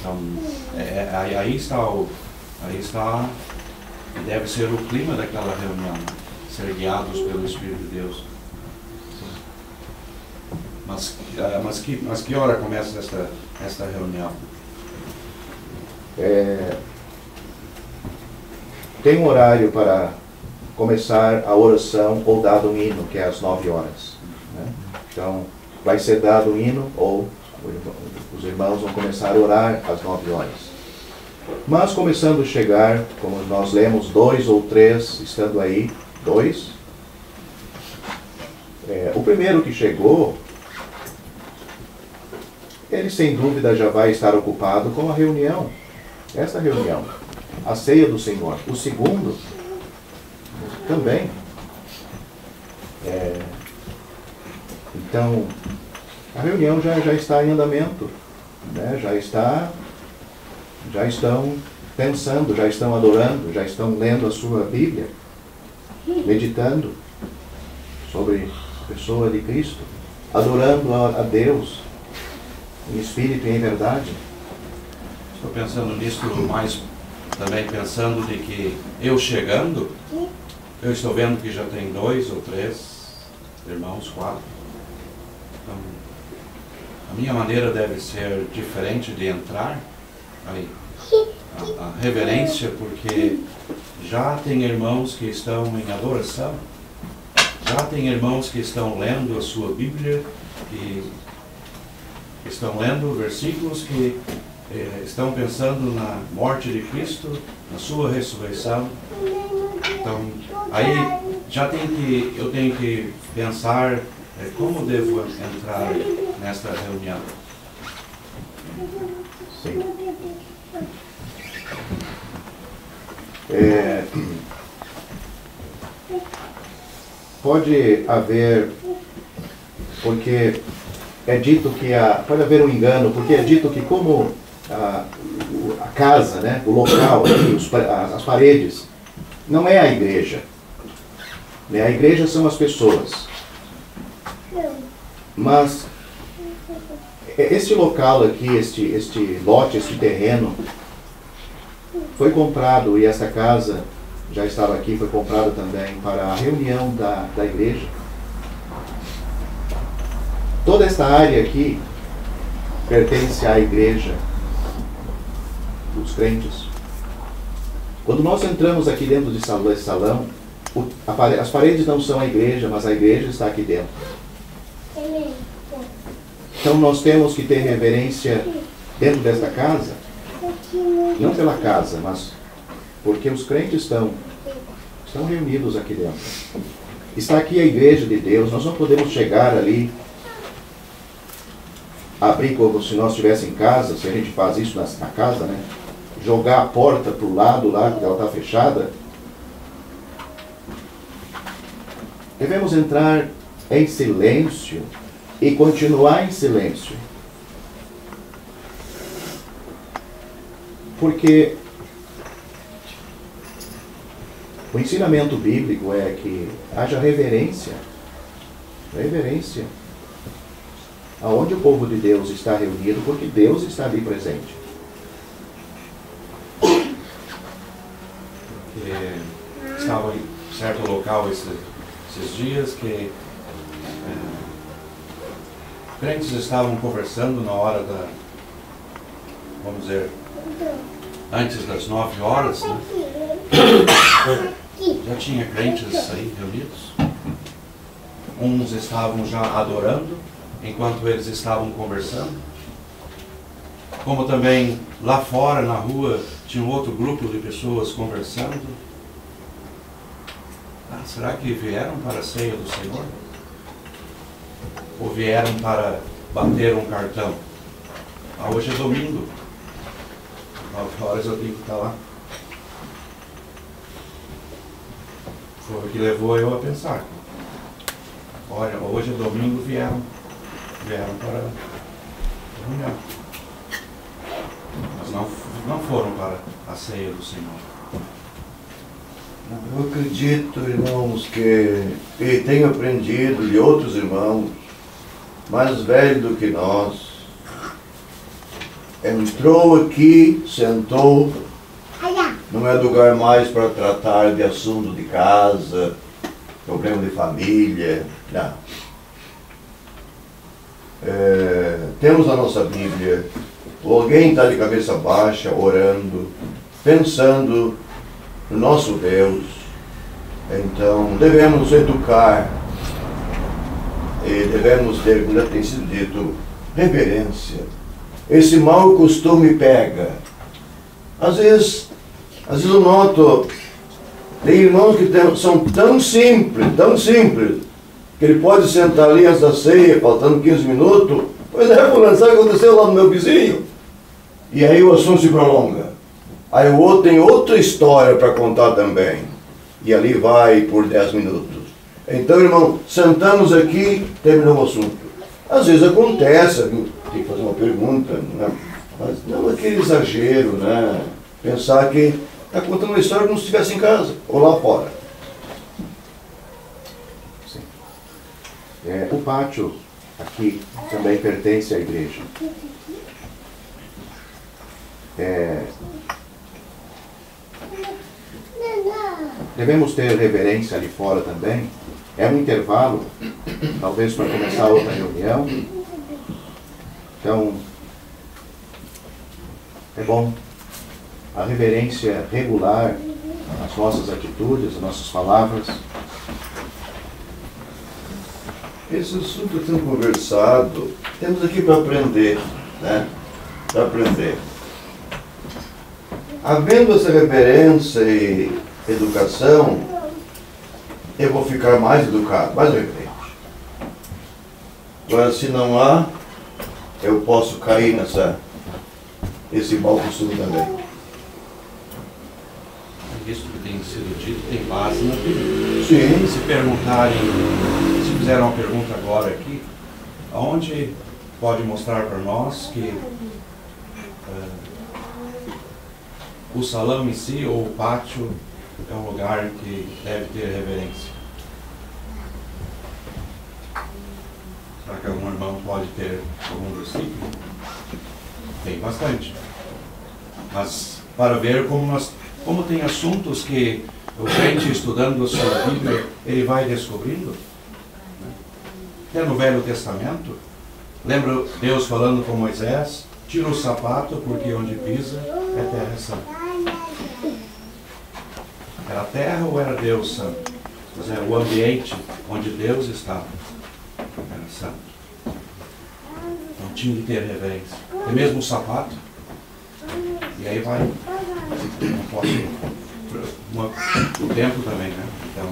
Então, aí está, deve ser o clima daquela reunião, ser guiados pelo Espírito de Deus. Mas que hora começa esta reunião? Tem um horário para começar a oração ou dado um hino, que é às 9 horas. Né? Então, vai ser dado um hino ou os irmãos vão começar a orar às 9 horas. Mas começando a chegar, como nós lemos, 2 ou 3 estando aí, 2. O primeiro que chegou, ele sem dúvida já vai estar ocupado com a reunião. Essa reunião, a ceia do Senhor. O segundo, também. Então, a reunião já está em andamento. Né? Já estão pensando, já estão adorando, já estão lendo a sua Bíblia, meditando sobre a pessoa de Cristo, adorando a Deus em espírito e em verdade. Estou pensando nisso, mas também pensando de que eu chegando, eu estou vendo que já tem 2 ou 3 irmãos, 4. Então, a minha maneira deve ser diferente de entrar ali. A reverência, porque já tem irmãos que estão em adoração, já tem irmãos que estão lendo a sua Bíblia, que estão lendo versículos que estão pensando na morte de Cristo, na sua ressurreição. Então, aí eu tenho que pensar como devo entrar nesta reunião. Sim. Pode haver, porque é dito que pode haver um engano, porque é dito que como a casa, né, o local, as paredes, não é a igreja. Né? A igreja são as pessoas. Mas este local aqui, este lote, este terreno, foi comprado, e essa casa já estava aqui, foi comprada também para a reunião da igreja. Toda esta área aqui pertence à igreja dos crentes. Quando nós entramos aqui dentro desse salão, as paredes não são a igreja, mas a igreja está aqui dentro. Então nós temos que ter reverência dentro desta casa, não pela casa, mas porque os crentes estão reunidos aqui dentro. Está aqui a igreja de Deus, nós não podemos chegar ali, abrir como se nós estivéssemos em casa, se a gente faz isso na casa, né? Jogar a porta para o lado lá, porque ela está fechada. Devemos entrar em silêncio e continuar em silêncio. Porque o ensinamento bíblico é que haja reverência. Reverência. Aonde o povo de Deus está reunido, porque Deus está ali presente. Estava em certo local esses dias que crentes estavam conversando na hora vamos dizer, antes das 9 horas, né? Já tinha crentes aí reunidos. Uns estavam já adorando, enquanto eles estavam conversando. Como também lá fora, na rua, tinha um outro grupo de pessoas conversando. Será que vieram para a ceia do Senhor? Ou vieram para bater um cartão? Hoje é domingo. 9 horas eu tenho que estar lá. Foi o que levou eu a pensar. Olha, hoje é domingo, vieram para a reunião. Mas não foram para a ceia do Senhor. Eu acredito, irmãos, que tenho aprendido de outros irmãos, mais velhos do que nós, entrou aqui, sentou, não é lugar mais para tratar de assunto de casa, problema de família, não. temos a nossa Bíblia, alguém está de cabeça baixa, orando, pensando no nosso Deus, então devemos educar e devemos ter, como já tem sido dito, reverência. Esse mau costume pega. Às vezes eu noto, tem irmãos que são tão simples, que ele pode sentar ali antes da ceia, faltando 15 minutos, pois fulano, sabe o que aconteceu lá no meu vizinho? E aí o assunto se prolonga. Aí o outro tem outra história para contar também. E ali vai por 10 minutos. Então, irmão, sentamos aqui, terminou o assunto. Às vezes acontece, tem que fazer uma pergunta, né? Mas não aquele exagero, né? Pensar que está contando uma história como se estivesse em casa ou lá fora. Sim. O pátio aqui também pertence à igreja. Devemos ter reverência ali fora também. É um intervalo, talvez para começar outra reunião. Então, é bom a reverência regular nas nossas atitudes, nas nossas palavras. Esse assunto tão conversado, temos aqui para aprender, né? Para aprender. Havendo essa reverência e educação, eu vou ficar mais educado, mais reverente. Agora, se não há, eu posso cair nesse mau costume também. Isso que tem sido dito tem base na Bíblia. Sim. Se perguntarem, se fizeram uma pergunta agora aqui, aonde pode mostrar para nós que o salão em si ou o pátio é um lugar que deve ter reverência? Será que algum irmão pode ter algum versículo? Tem bastante. Mas para ver como tem assuntos que o crente estudando a sua Bíblia, ele vai descobrindo. Até no Velho Testamento, lembra Deus falando com Moisés, tira o sapato porque onde pisa é terra santa. Era a terra ou era Deus santo? Mas era o ambiente onde Deus estava. Era santo. Então tinha que ter reverência. E mesmo o sapato. E aí vai. Não pode. O tempo também, né? Então,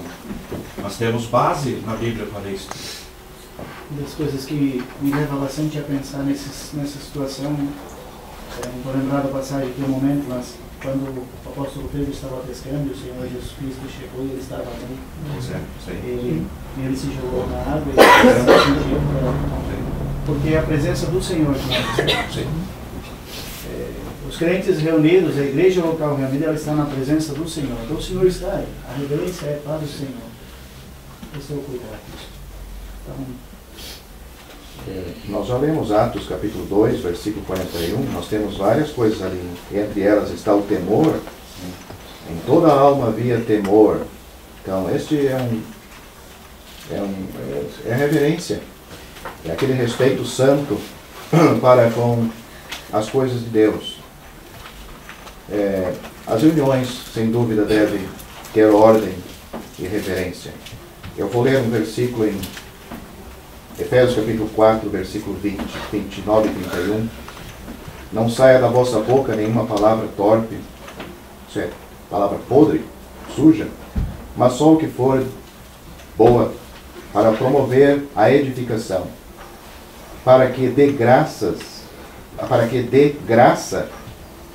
nós temos base na Bíblia para isso. Uma das coisas que me leva bastante a pensar nessa situação, não estou lembrado da passagem de um momento, mas quando o apóstolo Pedro estava pescando, o Senhor Jesus Cristo chegou e ele estava ali. Ele se jogou na água e se sentiu, porque a presença do Senhor. Os crentes reunidos, a igreja local reunida, ela está na presença do Senhor. Então o Senhor está aí. A reverência é para o Senhor. Esse é o cuidado. Então, nós já lemos Atos capítulo 2, versículo 41, nós temos várias coisas ali, entre elas está o temor, em toda a alma havia temor. Então este é reverência, é aquele respeito santo para com as coisas de Deus. As reuniões, sem dúvida, devem ter ordem e reverência. Eu vou ler um versículo em Efésios capítulo 4, versículo 20, 29 e 31. Não saia da vossa boca nenhuma palavra torpe, isso é, palavra podre, suja, mas só o que for boa, para promover a edificação, para que dê graça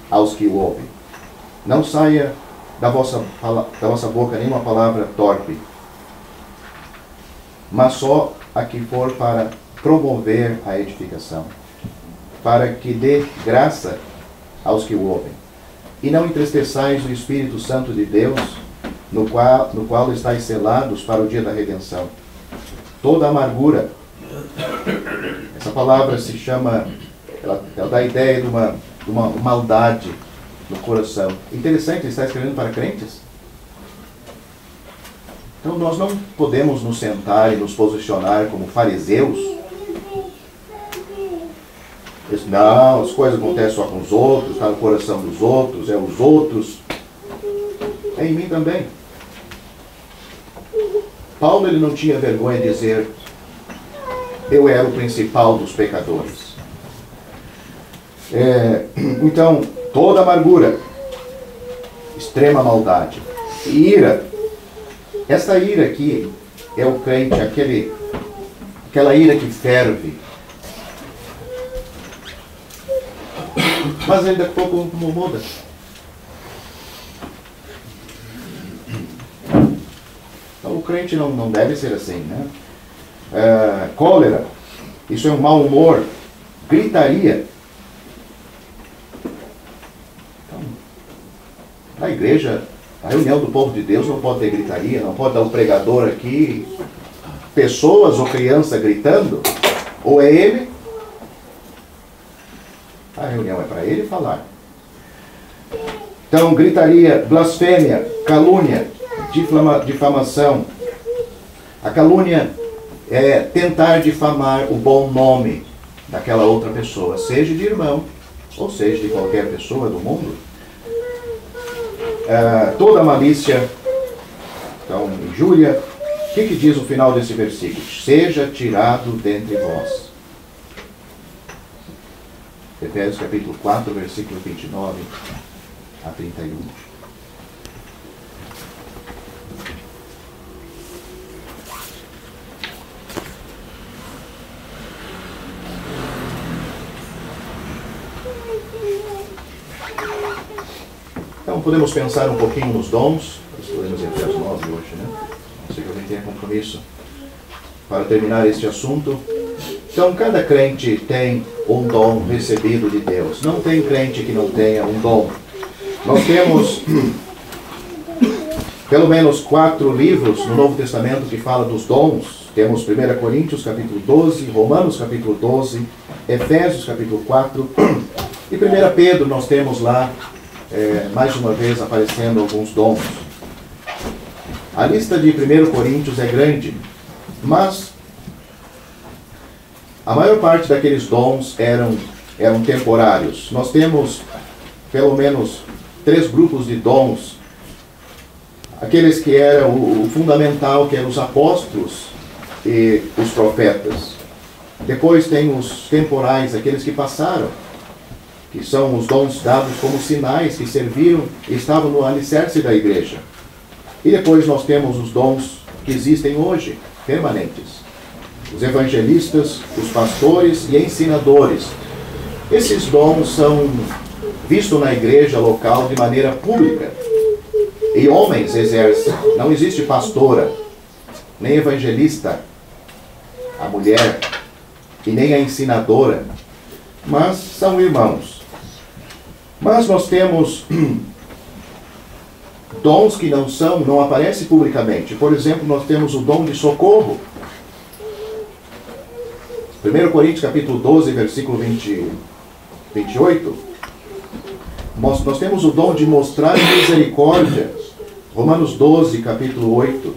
aos que o ouvem. Não saia da vossa boca nenhuma palavra torpe, mas só a que for para promover a edificação, para que dê graça aos que o ouvem. E não entristeçais o Espírito Santo de Deus, no qual estáis selados para o dia da redenção. Toda amargura, essa palavra se chama, ela dá a ideia de uma maldade no coração. Interessante, ele está escrevendo para crentes. Então nós não podemos nos sentar e nos posicionar como fariseus Não, as coisas acontecem só com os outros, está no coração dos outros, é os outros. É em mim também. Paulo ele não tinha vergonha de dizer: eu era o principal dos pecadores. Então, toda amargura, extrema maldade, ira. Essa ira aqui é o crente, aquela ira que ferve. Mas ele daqui a pouco não muda. Então o crente não deve ser assim, né? Cólera, isso é um mau humor. Gritaria. Então, na igreja, a reunião do povo de Deus não pode ter gritaria, não pode dar um pregador aqui, pessoas ou criança gritando, ou é ele. A reunião é para ele falar. Então, gritaria, blasfêmia, calúnia, difamação. A calúnia é tentar difamar o bom nome daquela outra pessoa, seja de irmão, ou seja de qualquer pessoa do mundo. Toda malícia, então, injúria. O que diz o final desse versículo? Seja tirado dentre vós. Efésios capítulo 4, versículo 29 a 31. Então podemos pensar um pouquinho nos dons. Estudamos Efésios 9 hoje, né? Não sei que alguém tenha compromisso para terminar este assunto. Então, cada crente tem um dom recebido de Deus. Não tem crente que não tenha um dom. Nós temos pelo menos 4 livros no Novo Testamento que falam dos dons. Temos 1 Coríntios capítulo 12, Romanos capítulo 12, Efésios capítulo 4 e 1 Pedro nós temos lá, mais uma vez, aparecendo alguns dons. A lista de 1 Coríntios é grande, mas a maior parte daqueles dons eram temporários. Nós temos pelo menos 3 grupos de dons. Aqueles que eram o fundamental, que eram os apóstolos e os profetas. Depois tem os temporais, aqueles que passaram, que são os dons dados como sinais que serviram e estavam no alicerce da igreja. E depois nós temos os dons que existem hoje, permanentes. Os evangelistas, os pastores e ensinadores. Esses dons são vistos na igreja local de maneira pública. E homens exercem. Não existe pastora, nem evangelista, a mulher, e nem a ensinadora. Mas são irmãos. Mas nós temos dons que não aparecem publicamente. Por exemplo, nós temos o dom de socorro. 1 Coríntios capítulo 12, versículo 28. Nós temos o dom de mostrar misericórdia. Romanos 12, capítulo 8.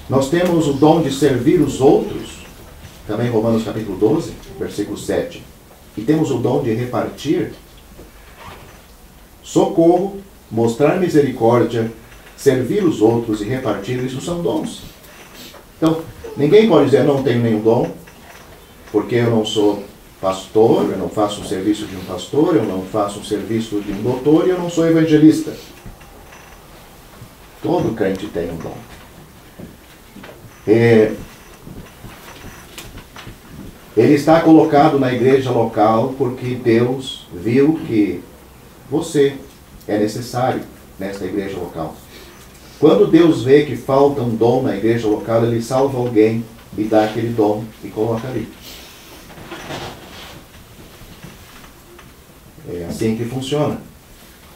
Nós temos o dom de servir os outros. Também Romanos capítulo 12, versículo 7. E temos o dom de repartir. Socorro, mostrar misericórdia, servir os outros e repartir. Isso são dons. Então, ninguém pode dizer: não tenho nenhum dom, porque eu não sou pastor, eu não faço o serviço de um pastor, eu não faço o serviço de um doutor e eu não sou evangelista. Todo crente tem um dom. Ele está colocado na igreja local porque Deus viu que você é necessário nesta igreja local. Quando Deus vê que falta um dom na igreja local, Ele salva alguém e dá aquele dom e coloca ali. É assim que funciona.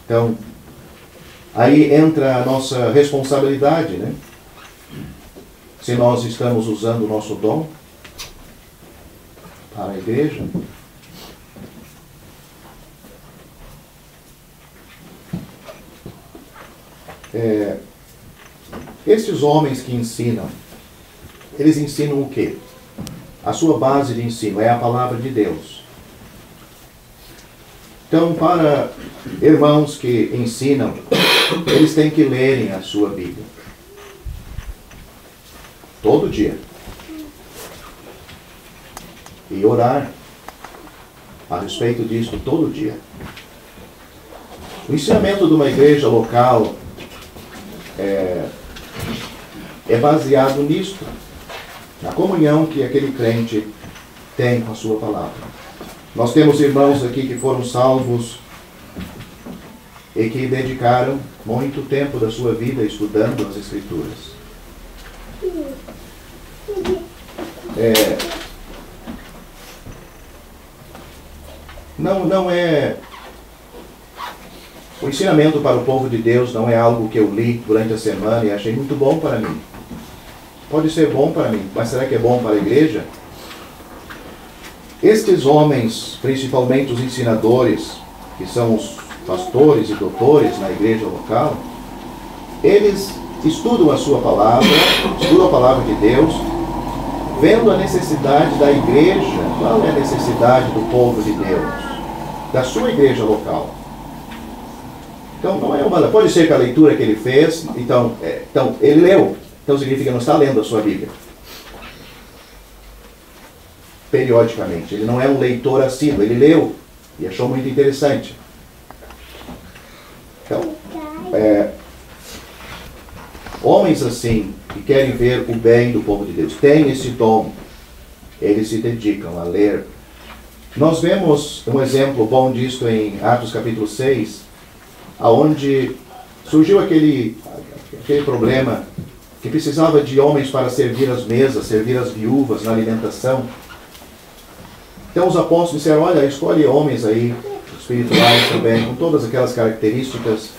Então, aí entra a nossa responsabilidade, né? Se nós estamos usando o nosso dom para a igreja. Esses homens que ensinam, eles ensinam o quê? a sua base de ensino é a palavra de Deus. Então, para irmãos que ensinam, eles têm que lerem a sua Bíblia. Todo dia. E orar a respeito disso todo dia. O ensinamento de uma igreja local é baseado nisto, na comunhão que aquele crente tem com a sua palavra. Nós temos irmãos aqui que foram salvos e que dedicaram muito tempo da sua vida estudando as Escrituras. Não é... O ensinamento para o povo de Deus não é algo que eu li durante a semana e achei muito bom para mim. Pode ser bom para mim, mas será que é bom para a igreja? Estes homens, principalmente os ensinadores, que são os pastores e doutores na igreja local, eles estudam a sua palavra, estudam a palavra de Deus, vendo a necessidade da igreja. Qual é a necessidade do povo de Deus? Da sua igreja local. Então, não é uma... Pode ser que a leitura que ele fez, então ele leu. Então significa que não está lendo a sua Bíblia. Periodicamente. Ele não é um leitor assíduo. Ele leu e achou muito interessante. Então, homens assim, que querem ver o bem do povo de Deus, têm esse dom. Eles se dedicam a ler. Nós vemos um exemplo bom disso em Atos capítulo 6, onde surgiu aquele problema que precisava de homens para servir as mesas, servir as viúvas na alimentação. Então os apóstolos disseram, olha, escolhe homens aí, espirituais também, com todas aquelas características,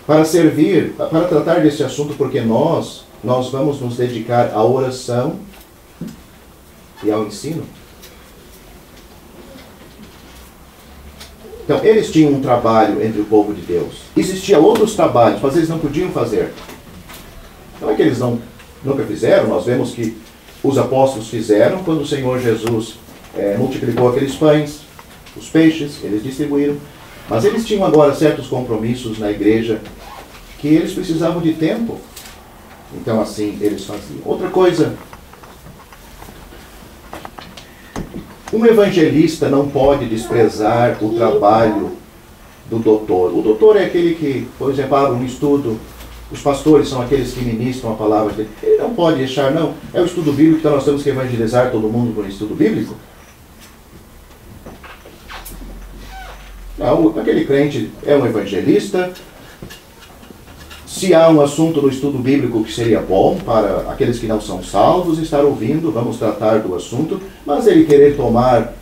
para servir, para tratar desse assunto, porque nós vamos nos dedicar à oração e ao ensino. Então, eles tinham um trabalho entre o povo de Deus. Existiam outros trabalhos, mas eles não podiam fazer. Não é que eles nunca fizeram, nós vemos que os apóstolos fizeram quando o Senhor Jesus multiplicou aqueles pães, os peixes, eles distribuíram. Mas eles tinham agora certos compromissos na igreja que eles precisavam de tempo. Então, assim, eles faziam. Outra coisa... Um evangelista não pode desprezar o trabalho do doutor. O doutor é aquele que, por exemplo, abre um estudo. Os pastores são aqueles que ministram a palavra dele. Ele não pode deixar, não. É o estudo bíblico, então nós temos que evangelizar todo mundo com o estudo bíblico. Não, aquele crente é um evangelista. Se há um assunto no estudo bíblico que seria bom para aqueles que não são salvos estar ouvindo, vamos tratar do assunto, mas ele querer tomar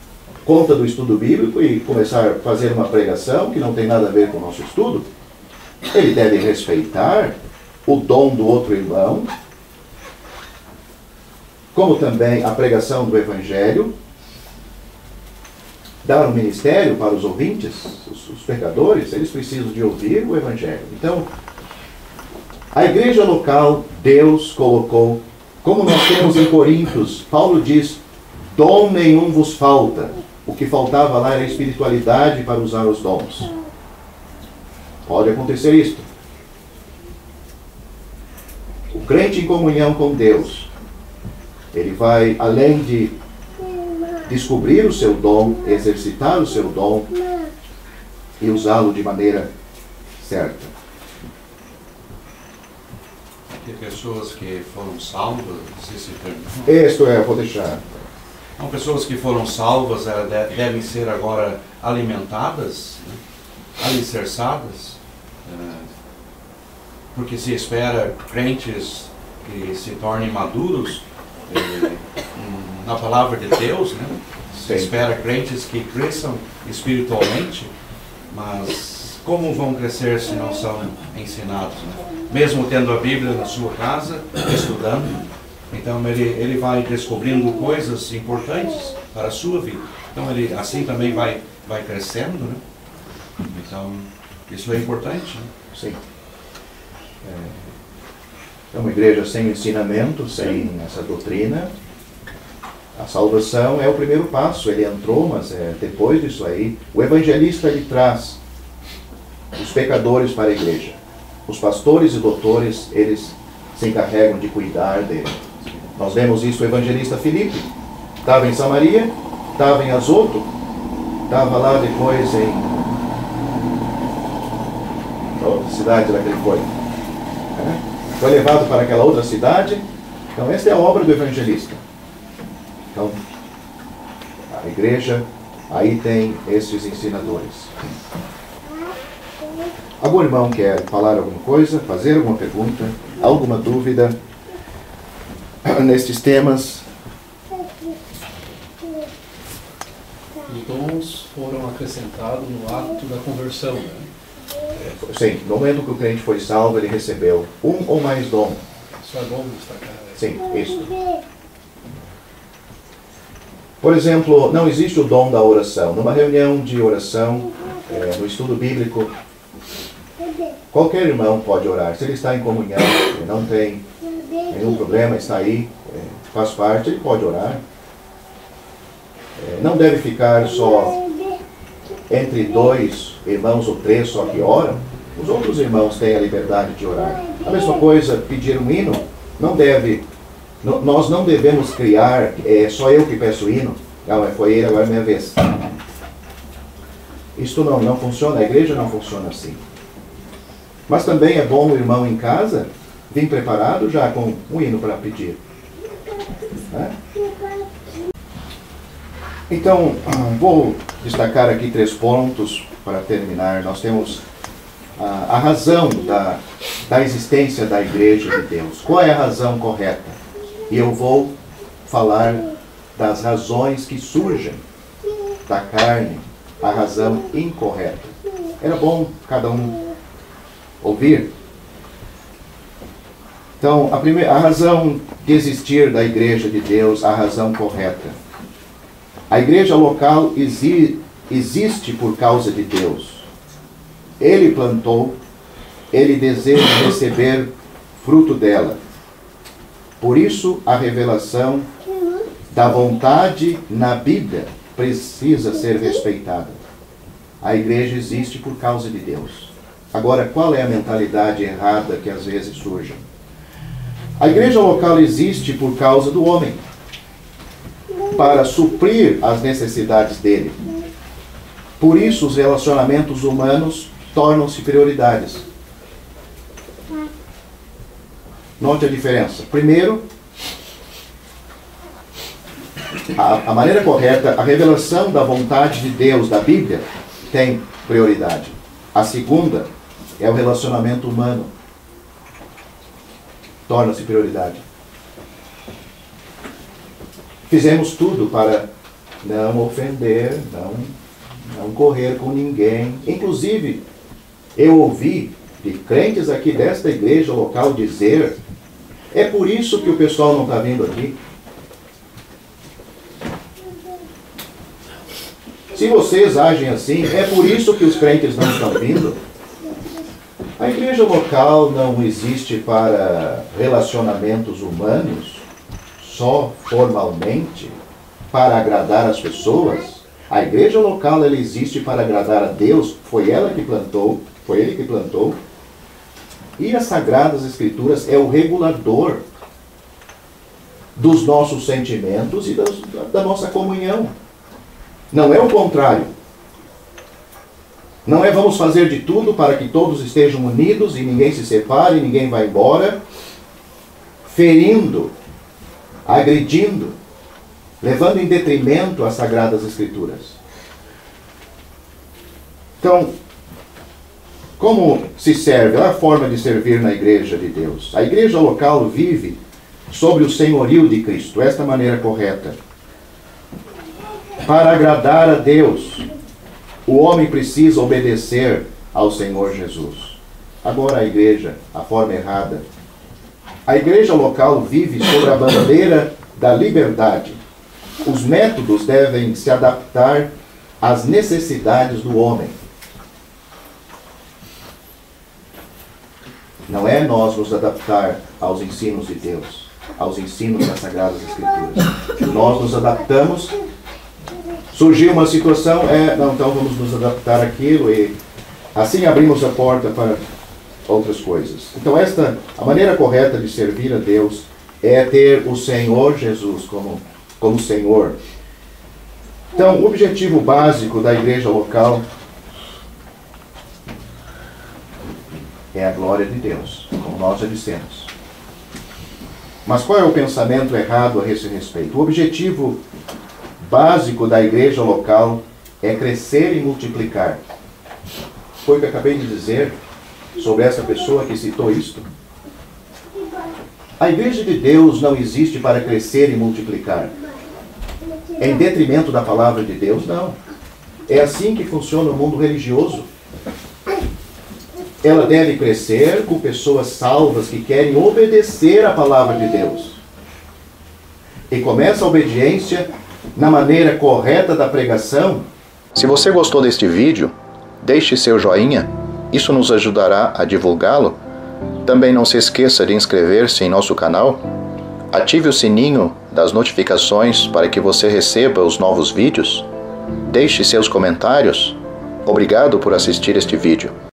conta do estudo bíblico e começar a fazer uma pregação que não tem nada a ver com o nosso estudo, ele deve respeitar o dom do outro irmão, como também a pregação do Evangelho, dar um ministério para os ouvintes, os pecadores, eles precisam de ouvir o Evangelho. Então, a igreja local, Deus colocou, como nós temos em Coríntios, Paulo diz, dom nenhum vos falta. O que faltava lá era a espiritualidade para usar os dons. Pode acontecer isto. O crente em comunhão com Deus, ele vai, além de descobrir o seu dom, exercitar o seu dom e usá-lo de maneira certa. De pessoas que foram salvas, se perguntam. Isto é, vou deixar. São pessoas que foram salvas, devem ser agora alimentadas, né? Alicerçadas, porque se espera crentes que se tornem maduros na palavra de Deus, né? Se espera crentes que cresçam espiritualmente, mas como vão crescer se não são ensinados, né? Mesmo tendo a Bíblia na sua casa, estudando, então ele vai descobrindo coisas importantes para a sua vida. Então ele assim também vai crescendo, né? Então isso é importante, né? Sim. É uma igreja sem ensinamento, sem essa doutrina. A salvação é o primeiro passo, ele entrou, mas depois disso aí, o evangelista ele traz os pecadores para a igreja. Os pastores e doutores, eles se encarregam de cuidar dele. Nós vemos isso, o evangelista Filipe estava em Samaria, estava em Azoto, estava lá depois em outra cidade lá que ele foi. Foi levado para aquela outra cidade. Então essa é a obra do evangelista. Então, a igreja, aí tem esses ensinadores. Algum irmão quer falar alguma coisa, fazer alguma pergunta, alguma dúvida nestes temas? Os dons foram acrescentados no ato da conversão, né? Sim, no momento que o crente foi salvo, ele recebeu um ou mais dons. Isso é bom destacar. Sim, isso. Por exemplo, não existe o dom da oração. Numa reunião de oração, no estudo bíblico, qualquer irmão pode orar. Se ele está em comunhão, ele não tem nenhum problema, está aí, faz parte, ele pode orar. Não deve ficar só entre 2 irmãos ou 3 só que oram. Os outros irmãos têm a liberdade de orar. A mesma coisa, pedir um hino, não deve... Nós não devemos criar, só eu que peço o hino. Não, foi ele, agora é minha vez. Isto não funciona, a igreja não funciona assim. Mas também é bom o irmão em casa vir preparado já com um hino para pedir. Então, vou destacar aqui 3 pontos para terminar. Nós temos a razão da existência da igreja de Deus. Qual é a razão correta? E eu vou falar das razões que surgem da carne, a razão incorreta. Era bom cada um ouvir. Então, a razão de existir da igreja de Deus, a razão correta. A igreja local existe por causa de Deus. Ele plantou, ele deseja receber fruto dela. Por isso, a revelação da vontade na Bíblia precisa ser respeitada. A igreja existe por causa de Deus. Agora, qual é a mentalidade errada que às vezes surge? A igreja local existe por causa do homem, para suprir as necessidades dele. Por isso, os relacionamentos humanos tornam-se prioridades. Note a diferença. Primeiro, a maneira correta, a revelação da vontade de Deus da Bíblia tem prioridade. A segunda é o relacionamento humano. Torna-se prioridade. Fizemos tudo para não ofender, não correr com ninguém. Inclusive, eu ouvi de crentes aqui desta igreja local dizer: é por isso que o pessoal não está vindo aqui. Se vocês agem assim, é por isso que os crentes não estão vindo. A igreja local não existe para relacionamentos humanos, só formalmente, para agradar as pessoas. A igreja local, ela existe para agradar a Deus. Foi ela que plantou, foi ele que plantou. E as Sagradas Escrituras é o regulador dos nossos sentimentos e da nossa comunhão. Não é o contrário. Não é vamos fazer de tudo para que todos estejam unidos e ninguém se separe, ninguém vá embora, ferindo, agredindo, levando em detrimento as Sagradas Escrituras. Então, como se serve? Olha a forma de servir na igreja de Deus. A igreja local vive sobre o senhorio de Cristo, esta maneira correta. Para agradar a Deus, o homem precisa obedecer ao Senhor Jesus. Agora a igreja, a forma errada. A igreja local vive sob a bandeira da liberdade. Os métodos devem se adaptar às necessidades do homem. Não é nós nos adaptar aos ensinos de Deus. aos ensinos das Sagradas Escrituras. Nós nos adaptamos. Surgiu uma situação, não, então vamos nos adaptar àquilo e assim abrimos a porta para outras coisas. Então a maneira correta de servir a Deus é ter o Senhor Jesus como Senhor. Então, o objetivo básico da igreja local é a glória de Deus, como nós já dissemos. Mas qual é o pensamento errado a esse respeito? O objetivo básico da igreja local é crescer e multiplicar. Foi o que eu acabei de dizer sobre essa pessoa que citou isto. A igreja de Deus não existe para crescer e multiplicar. Em detrimento da palavra de Deus, não. É assim que funciona o mundo religioso. Ela deve crescer com pessoas salvas que querem obedecer à palavra de Deus. E começa a obediência na maneira correta da pregação. Se você gostou deste vídeo, deixe seu joinha, isso nos ajudará a divulgá-lo. Também não se esqueça de inscrever-se em nosso canal. Ative o sininho das notificações para que você receba os novos vídeos. Deixe seus comentários. Obrigado por assistir este vídeo.